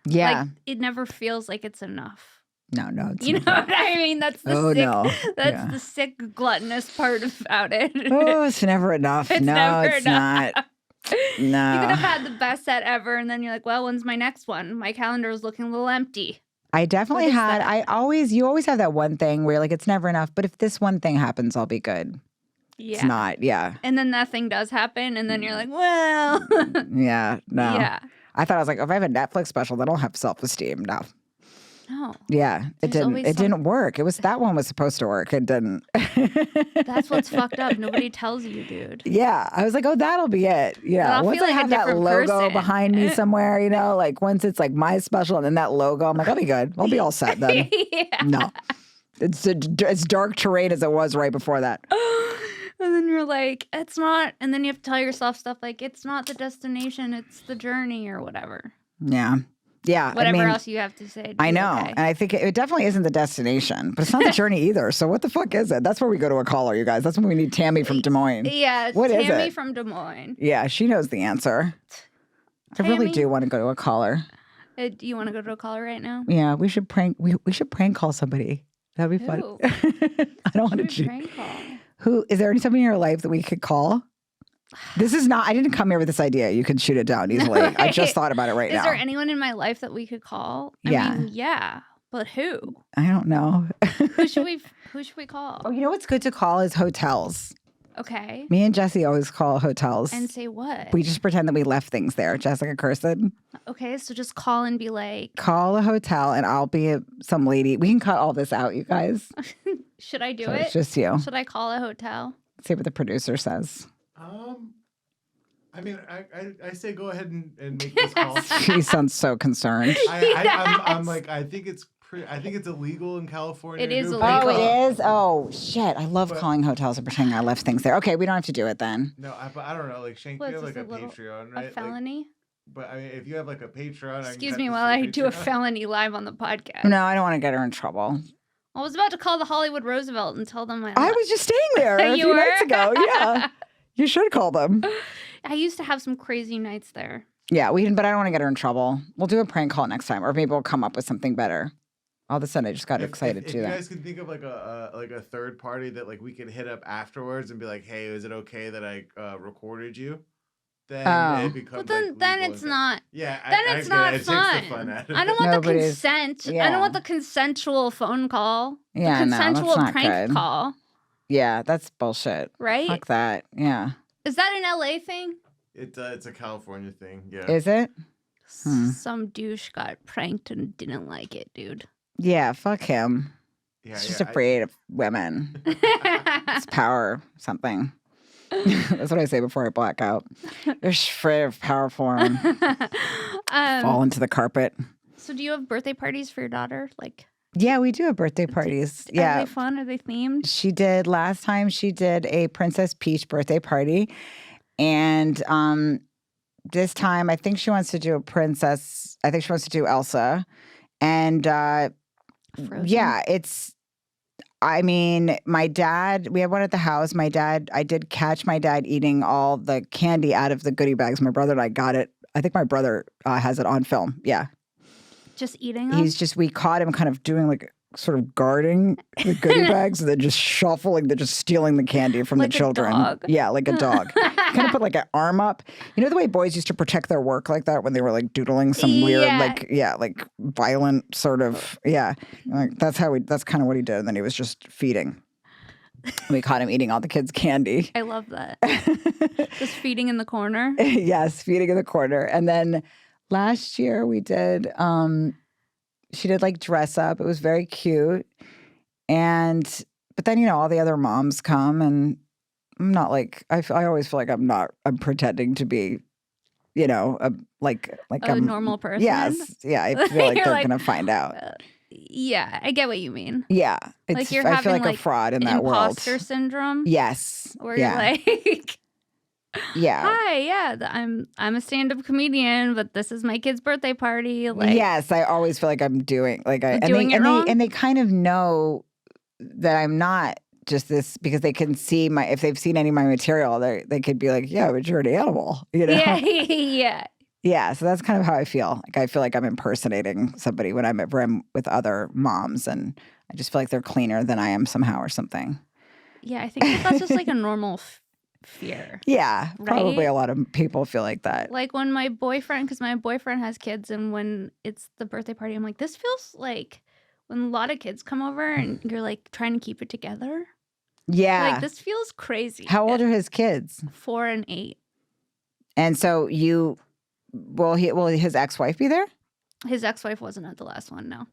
Yeah. Like, it never feels like it's enough. No, it's you know what I mean? That's the the sick gluttonous part about it. Oh, it's never enough. It's not. No. You could have had the best set ever, and then you're like, well, when's my next one? My calendar is looking a little empty. I definitely had. You always have that one thing where you're like, it's never enough, but if this one thing happens, I'll be good. Yeah. It's not, And then that thing does happen, and then you're like, well. Yeah, no. Yeah. I thought I was like, if I have a Netflix special, then I'll have self-esteem. No. No. Yeah, it didn't work. That one was supposed to work. It didn't. That's what's fucked up. Nobody tells you, dude. Yeah. I was like, oh, that'll be it. Yeah. Once I have that logo behind me somewhere, you know, like once it's like my special and then that logo, I'm like, I'll be good. I'll be all set then. Yeah. No. It's as dark terrain as it was right before that. And then you're like, it's not. And then you have to tell yourself stuff like, it's not the destination, it's the journey or whatever. Yeah. Yeah. Whatever else you have to say. I know. Okay. And I think it definitely isn't the destination, but it's not the journey either. So what the fuck is it? That's where we go to a caller, you guys. That's when we need Tammy from Des Moines. Yeah. What is it? Tammy from Des Moines. Yeah. She knows the answer. I really do want to go to a caller. Do you want to go to a caller right now? Yeah. We should prank call somebody. That'd be fun. I don't want to prank call. Is there somebody in your life that we could call? This is not, I didn't come here with this idea. You can shoot it down easily. I just thought about it now. Is there anyone in my life that we could call? I mean, yeah, but who? I don't know. Who should we call? Oh, you know what's good to call is hotels. Okay. Me and Jesse always call hotels. And say what? We just pretend that we left things there, Jessica Kirsten. Okay, so just call and be like. Call a hotel and I'll be some lady. We can cut all this out, you guys. Should I do it? It's just you. Should I call a hotel? See what the producer says. I mean, I say go ahead and make this call. He sounds so concerned. I'm like, I think it's illegal in California. It is to do illegal. prank Oh, calls. it is? Oh, shit. I love calling hotels and pretending I left things there. Okay, we don't have to do it then. No, but I don't know. Like, Shenk, you have like a Patreon, right? A felony? Like, but I mean, if you have like a Patreon, Excuse me while I do a felony live on the podcast. No, I don't want to get her in trouble. I was about to call the Hollywood Roosevelt and tell them I was just staying there a few nights ago. Yeah. You should call them. I used to have some crazy nights there. Yeah, but I don't want to get her in trouble. We'll do a prank call next time, or maybe we'll come up with something better. All of a sudden, I just got excited to do that. If you guys can think of like a third party that like we could hit up afterwards and be like, hey, is it okay that I recorded you? Then it becomes then it's not. Yeah, then it's not fun. I don't want the consent. Yeah. I don't want the consensual phone call. Yeah, the consensual prank call. Yeah, that's bullshit. Right? Fuck that. Yeah. Is that an LA thing? It's a California thing. Yeah. Is it? Some douche got pranked and didn't like it, dude. Yeah, fuck him. Yeah, he's just afraid of women. It's power something. That's what I say before I black out. They're afraid of power form. Fall into the carpet. So do you have birthday parties for your daughter? Yeah, we do have birthday parties. Are they fun? Are they themed? Last time she did a Princess Peach birthday party. And this time I think she wants to do a princess. I think she wants to do Elsa. And yeah, I mean, my dad, we had one at the house. I did catch my dad eating all the candy out of the goodie bags. My brother and I got it. I think my brother has it on film. Yeah. Just eating them? We caught him kind of doing like sort of guarding the goodie bags and then just shuffling, they're just stealing the candy from the children. Dog. Yeah, like a dog. Kind of put like an arm up. You know the way boys used to protect their work like that when they were like doodling some weird, like violent sort of, Like that's kind of what he did. And then he was just feeding. We caught him eating all the kids' candy. I love that. Just feeding in the corner. Yes, feeding in the corner. And then last year we did, she did like dress up. It was very cute. But then, all the other moms come and I'm not like, I always feel like I'm pretending to be, a normal person. Yes. Yeah. I feel like they're going to find out. Yeah. I get what you mean. Yeah. I feel like a fraud in that world. Imposter syndrome. Yes. Where you're like... Yeah. Hi, I'm a stand-up comedian, but this is my kid's birthday party. Yes, I always feel like I'm doing wrong. And they kind of know that I'm not just this because they can see if they've seen any of my material, they could be like, yeah, but you're an animal, Yeah. Yeah, so that's kind of how I feel. Like I feel like I'm impersonating somebody when I'm with other moms, and I just feel like they're cleaner than I am somehow or something. Yeah, I think that's just like a normal fear. Yeah, right? Probably a lot of people feel like that. Like when because my boyfriend has kids, and when it's the birthday party, I'm like, this feels like when a lot of kids come over and you're like trying to keep it together. Yeah. Like this feels crazy. How old are his kids? 4 and 8. And so will his ex-wife be there? His ex-wife wasn't at the last one, no.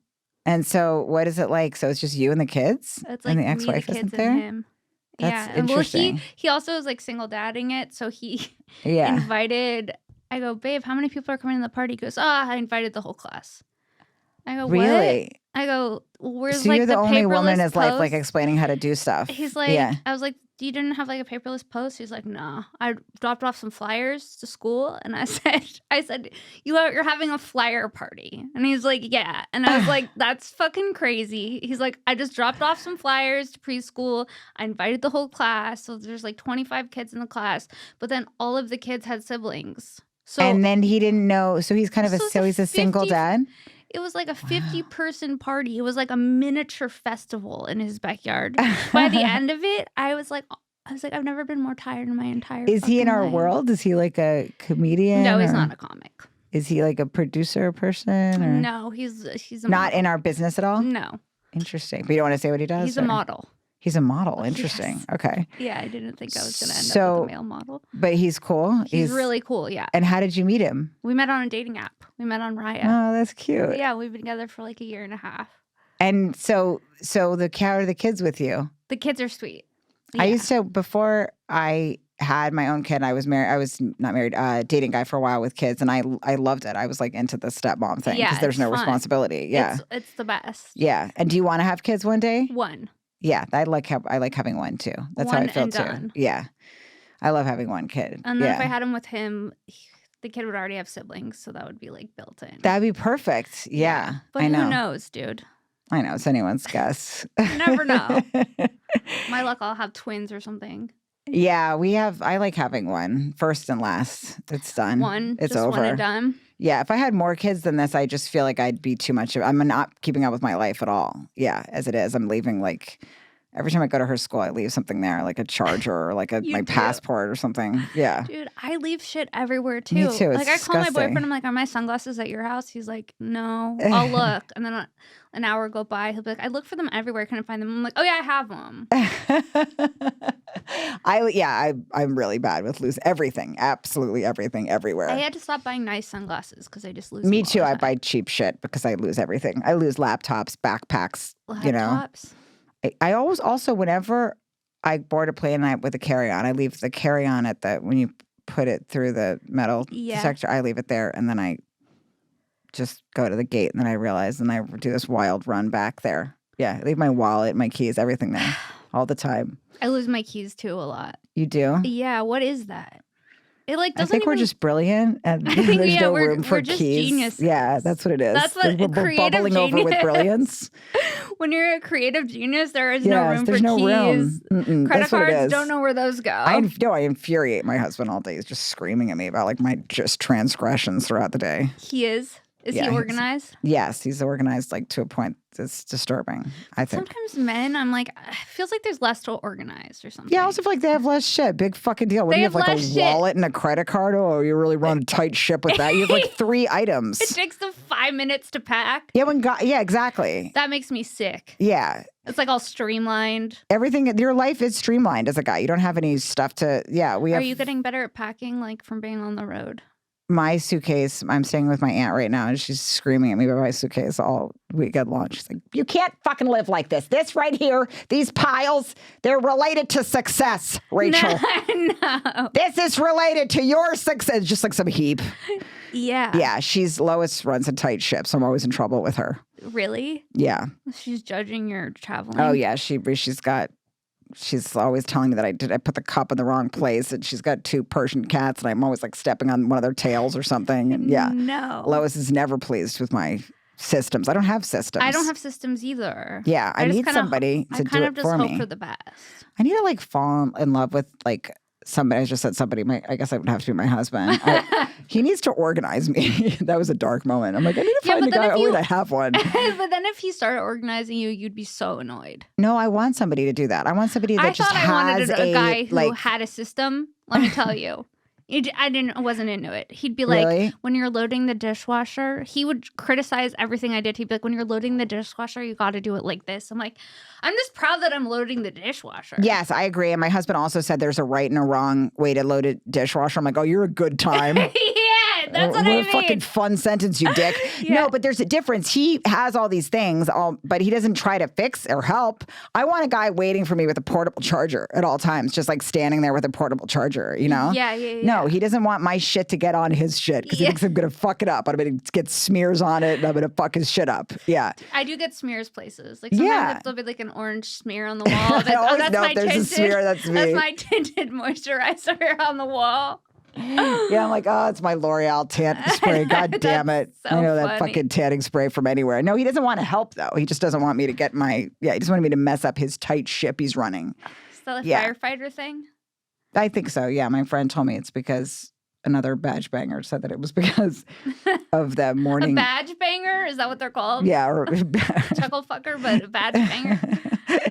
And so what is it like? So it's just you and the kids? It's like and the ex-wife isn't there? And him. That's interesting. Well, he also was like single dadding it, so he invited. I go, babe, how many people are coming to the party? He goes, I invited the whole class. I go, really? What? I go, where's so like you're the only woman in his post? life like explaining how to do stuff. He's like, I was like, you didn't have like a paperless post? He's like, no. I dropped off some flyers to school, and I said, you're having a flyer party, and he's like, yeah, and I was like, that's fucking crazy. He's like, I just dropped off some flyers to preschool. I invited the whole class, so there's like 25 kids in the class, but then all of the kids had siblings. So and then he didn't know. So he's kind of he's a single dad. It was like a 50-person party. It was like a miniature festival in his backyard. By the end of it, I was like, I've never been more tired in my entire life. Is he in our world? Is he like a comedian? No, he's not a comic. Is he like a producer person? Or? No, he's a not model. In our business at all? No. Interesting. But you don't want to say what he does? He's a model. He's a model. Interesting. Yes. Okay. Yeah, I didn't think I was going to end up with a male model. But he's cool. He's really cool, yeah. And how did you meet him? We met on a dating app. We met on Raya. Oh, that's cute. Yeah, we've been together for like a year and a half. And so how are the kids with you? The kids are sweet. Yeah. I used to, before I had my own kid. I was married. I was not married. Dating a guy for a while with kids, and I loved it. I was like into the stepmom thing because there's no responsibility. Yeah, it's the best. Yeah. And do you want to have kids one day? One. Yeah, I like having one too. That's how I feel too. Done. Yeah, I love having one kid. And then if I had him with him, the kid would already have siblings, so that would be like built in. That'd be perfect. Yeah, but I know. Who knows, dude? I know, it's anyone's guess. You never know. My luck, I'll have twins or something. Yeah, I like having one, first and last. It's done. It's just over. One and done. Yeah, if I had more kids than this, I just feel like I'd be too much. I'm not keeping up with my life at all. Yeah, as it is. I'm leaving like every time I go to her school, I leave something there, like a charger or like my passport or something. Yeah. Dude, I leave shit everywhere too. Me too. It's like I call disgusting. my boyfriend, I'm like, are my sunglasses at your house? He's like, no. I'll look. And then an hour go by, he'll be like, I look for them everywhere. Can I find them? I'm like, oh yeah, I have them. I'm really bad with losing everything. Absolutely everything everywhere. I had to stop buying nice sunglasses because I just lose Me them too. I buy cheap shit because I lose everything. I lose laptops, backpacks, you know. I always also, whenever I board a plane with a carry-on, I leave the carry-on when you put it through the metal detector, I leave it there, and then I just go to the gate, and then I realize, and I do this wild run back there. Yeah, I leave my wallet, my keys, everything there all the time. I lose my keys too a lot. You do? Yeah, what is that? It like doesn't I think we're just brilliant, and there's no room for just keys. Geniuses. Yeah, that's what it is. That's what we're bubbling genius. over with brilliance. When you're a creative genius, there is no room there's for no keys. Room. Credit cards, don't know where those go. I infuriate my husband all day. He's just screaming at me about like my just transgressions throughout the day. He is. Is he organized? Yes, he's organized like to a point that's disturbing, I think. Sometimes men, I'm like, it feels like there's less to organize or something. Yeah, I also feel like they have less shit. Big fucking deal. What do you have, like a wallet and a credit card? Oh, you really run a tight ship with that. You have like 3 items. It takes them 5 minutes to pack. Yeah, exactly. That makes me sick. Yeah. It's like all streamlined. Everything, your life is streamlined as a guy. You don't have any stuff to, Are you getting better at packing, like from being on the road? My suitcase, I'm staying with my aunt right now, and she's screaming at me about my suitcase all weekend long. She's like, you can't fucking live like this. This right here, these piles, they're related to success, Rachel. No. This is related to your success. Just like some heap. Yeah. Yeah, Lois runs a tight ship, so I'm always in trouble with her. Really? Yeah. She's judging your traveling? Oh, yeah, she's always telling me that I put the cup in the wrong place, and she's got 2 Persian cats, and I'm always like stepping on one of their tails or something. And yeah, no, Lois is never pleased with my systems. I don't have systems. I don't have systems either. Yeah, I need somebody to do it for me. I kind of just hope for the best. I need to like fall in love with like somebody. I just said somebody. I guess I would have to be my husband. He needs to organize me. That was a dark moment. I'm like, I need to find a guy. Oh, wait, I have one. But then if he started organizing you, you'd be so annoyed. No, I want somebody to do that. I want somebody that just has I wanted a guy who had a system. Let me tell you. I wasn't into it. He'd be like, really? When you're loading the dishwasher, he would criticize everything I did. He'd be like, when you're loading the dishwasher, you got to do it like this. I'm like, I'm just proud that I'm loading the dishwasher. Yes, I agree. And my husband also said there's a right and a wrong way to load a dishwasher. I'm like, oh, you're a good time. Yeah, that's what I mean. What a fucking fun sentence, you dick. Yeah. No, but there's a difference. He has all these things, but he doesn't try to fix or help. I want a guy waiting for me with a portable charger at all times, just like standing there with a portable charger, you know? Yeah. No, he doesn't want my shit to get on his shit because he thinks I'm going to fuck it up. I'm going to get smears on it and I'm going to fuck his shit up. Yeah. I do get smears places. Like sometimes there'll be like an orange smear on the wall. That's my tinted, a smear, that's me. That's my tinted moisturizer on the wall. Yeah, I'm like, oh, it's my L'Oreal tanning spray. God damn it. So I know that fucking tanning spray from anywhere. No, he doesn't want to help, though. He just doesn't want me to get he just wanted me to mess up his tight ship he's running. Is that a firefighter thing? I think so, yeah. My friend told me it's because another badge banger said that it was because of the morning. A badge banger? Is that what they're called? Yeah. Or chuckle fucker, but a badge banger?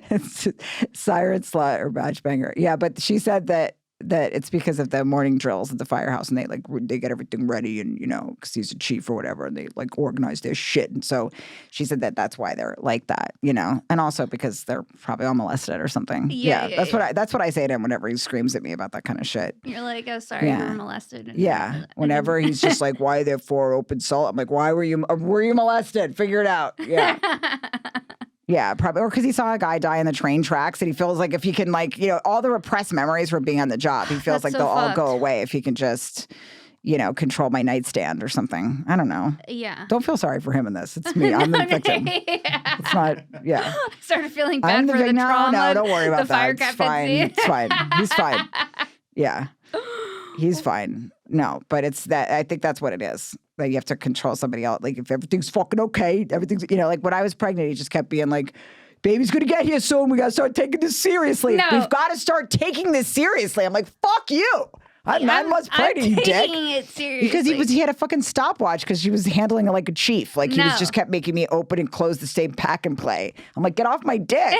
It's siren slut or badge banger. Yeah, but she said that it's because of the morning drills at the firehouse, and they get everything ready, and because he's a chief or whatever, and they like organize their shit. And so she said that's why they're like that, and also because they're probably all molested or something. That's what I say to him whenever he screams at me about that kind of shit. You're like, oh, sorry, you were molested. Whenever he's just like, why are there 4 open salt? I'm like, why were you molested? Figure it out. Yeah. Yeah, probably. Or because he saw a guy die in the train tracks and he feels like if he can, like, all the repressed memories from being on the job, he feels like they'll all go away if he can just, control my nightstand or something. I don't know. Yeah. Don't feel sorry for him in this. It's me. I'm the victim. Yeah. It's not, yeah. I started feeling bad for the trauma. No, don't worry about the fire that. It's fine. It's fine. He's fine. Yeah. He's fine. No, but it's that, I think that's what it is. Like, you have to control somebody else. Like, if everything's fucking okay, everything's, like when I was pregnant, he just kept being like, baby's gonna get here soon. We gotta start taking this seriously. No. We've got to start taking this seriously. I'm like, fuck you. I'm 9 months pregnant, you dick. I'm taking it seriously. Because he had a fucking stopwatch because she was handling it like a chief. Like, he was just kept making me open and close the same pack and play. I'm like, get off my dick.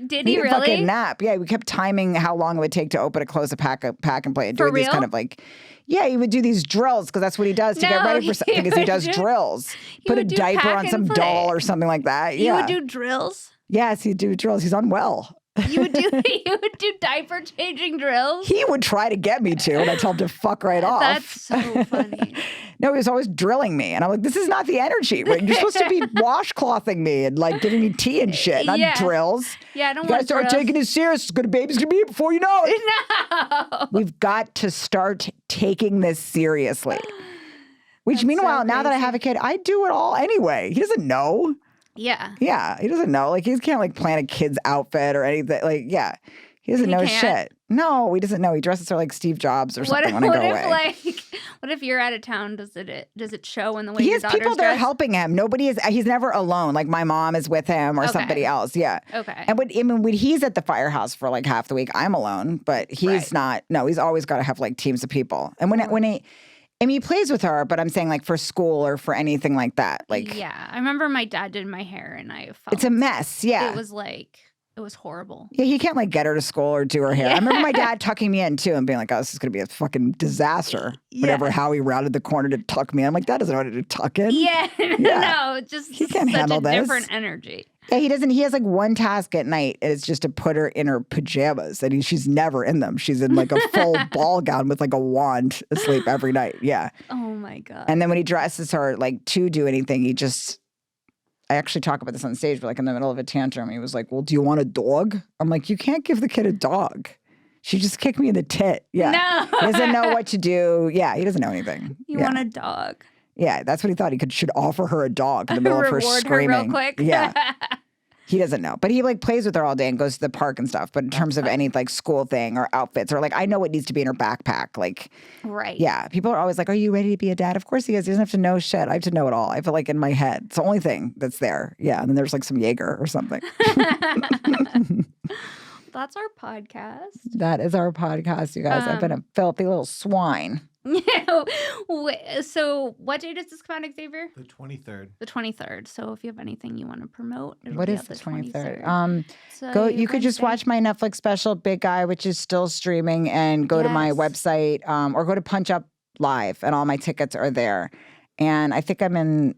Did he really? Fucking nap. Yeah, we kept timing how long it would take to open and close a pack and play. And doing these kind of like, yeah, he would do these drills because that's what he does to get ready for something. Because he does drills. Put a diaper on some doll or something like that. You would do drills? Yes, he'd do drills. He's unwell. You would do diaper changing drills? He would try to get me to, and I tell him to fuck right off. That's so funny. No, he was always drilling me, and I'm like, this is not the energy. Right? You're supposed to be washclothing me and like giving me tea and shit, not drills. Yeah, I don't want to. You gotta start taking it serious. Baby's gonna be here before you know it. No. We've got to start taking this seriously. Which, meanwhile, now that I have a kid, I do it all anyway. He doesn't know. Yeah. Yeah, he doesn't know. Like, he can't like plan a kid's outfit or anything. Like, yeah, he doesn't know shit. No, he doesn't know. He dresses her like Steve Jobs or something when I go away. What if you're out of town? Does it show in the way he your has people that dressed? are helping him. He's never alone. Like, my mom is with him or somebody else. Yeah. Okay. And when he's at the firehouse for like half the week, I'm alone. But he's not. No, he's always got to have like teams of people. And he plays with her, but I'm saying like for school or for anything like that. Like, yeah, I remember my dad did my hair, and I felt it's a mess. Yeah, it was horrible. Yeah, he can't like get her to school or do her hair. Yeah. I remember my dad tucking me in too and being like, "Oh, this is gonna be a fucking disaster." Yeah. Whenever Howie rounded the corner to tuck me in, I'm like, "Dad doesn't know how to tuck in." Yeah, no, just he can't such handle a different energy. Yeah, he doesn't. He has like one task at night, and it's just to put her in her pajamas. And she's never in them. She's in like a full ball gown with like a wand asleep every night. Yeah. Oh my God. And then when he dresses her like to do anything, I actually talk about this on stage, but like in the middle of a tantrum, he was like, "Well, do you want a dog?" I'm like, "You can't give the kid a dog. She just kicked me in the tit." Yeah. No. He doesn't know what to do. Yeah, he doesn't know anything. You want a dog. Yeah, that's what he thought. He should offer her a dog in the middle of her screaming. Her real quick. Yeah. He doesn't know. But he like plays with her all day and goes to the park and stuff. But in terms of any like school thing or outfits or like I know what needs to be in her backpack. Like, right. Yeah. People are always like, "Are you ready to be a dad?" Of course he is. He doesn't have to know shit. I have to know it all. I feel like in my head. It's the only thing that's there. Yeah. And then there's like some Jaeger or something. That's our podcast. That is our podcast, you guys. I've been a filthy little swine. So what day does this come out, Xavier? The 23rd. The 23rd. So if you have anything you want to promote, what is the 23rd? You could just watch my Netflix special, Big Guy, which is still streaming, and go to my website or go to Punch Up Live, and all my tickets are there. And I think I'm in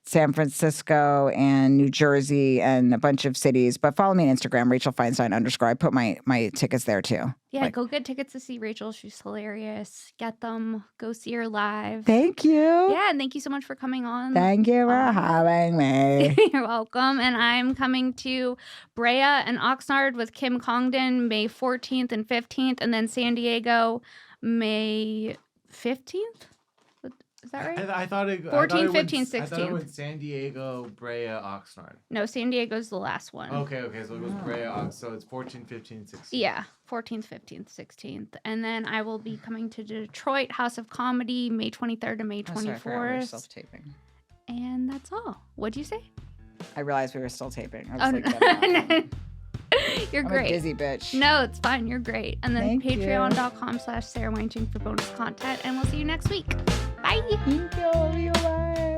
San Francisco and New Jersey and a bunch of cities. But follow me on Instagram, Rachel Feinstein _. I put my tickets there too. Yeah, go get tickets to see Rachel. She's hilarious. Get them. Go see her live. Thank you. Yeah, and thank you so much for coming on. Thank you for having me. You're welcome. And I'm coming to Brea and Oxnard with Kim Congdon May 14th and 15th, and then San Diego May 15th. Is that right? I thought it 14, 15, 16. I thought it went San Diego, Brea, Oxnard. No, San Diego's the last one. Okay. So it goes Brea, Oxnard. So it's 14, 15, 16. Yeah, 14th, 15th, 16th. And then I will be coming to Detroit, House of Comedy, May 23rd to May 24th. We're self-taping. And that's all. What'd you say? I realized we were still taping. I was You're I'm great. A dizzy bitch. No, it's fine. You're great. And then patreon.com/Sara Weinshenk for bonus content. And we'll see you next week. Bye. Thank you. Bye.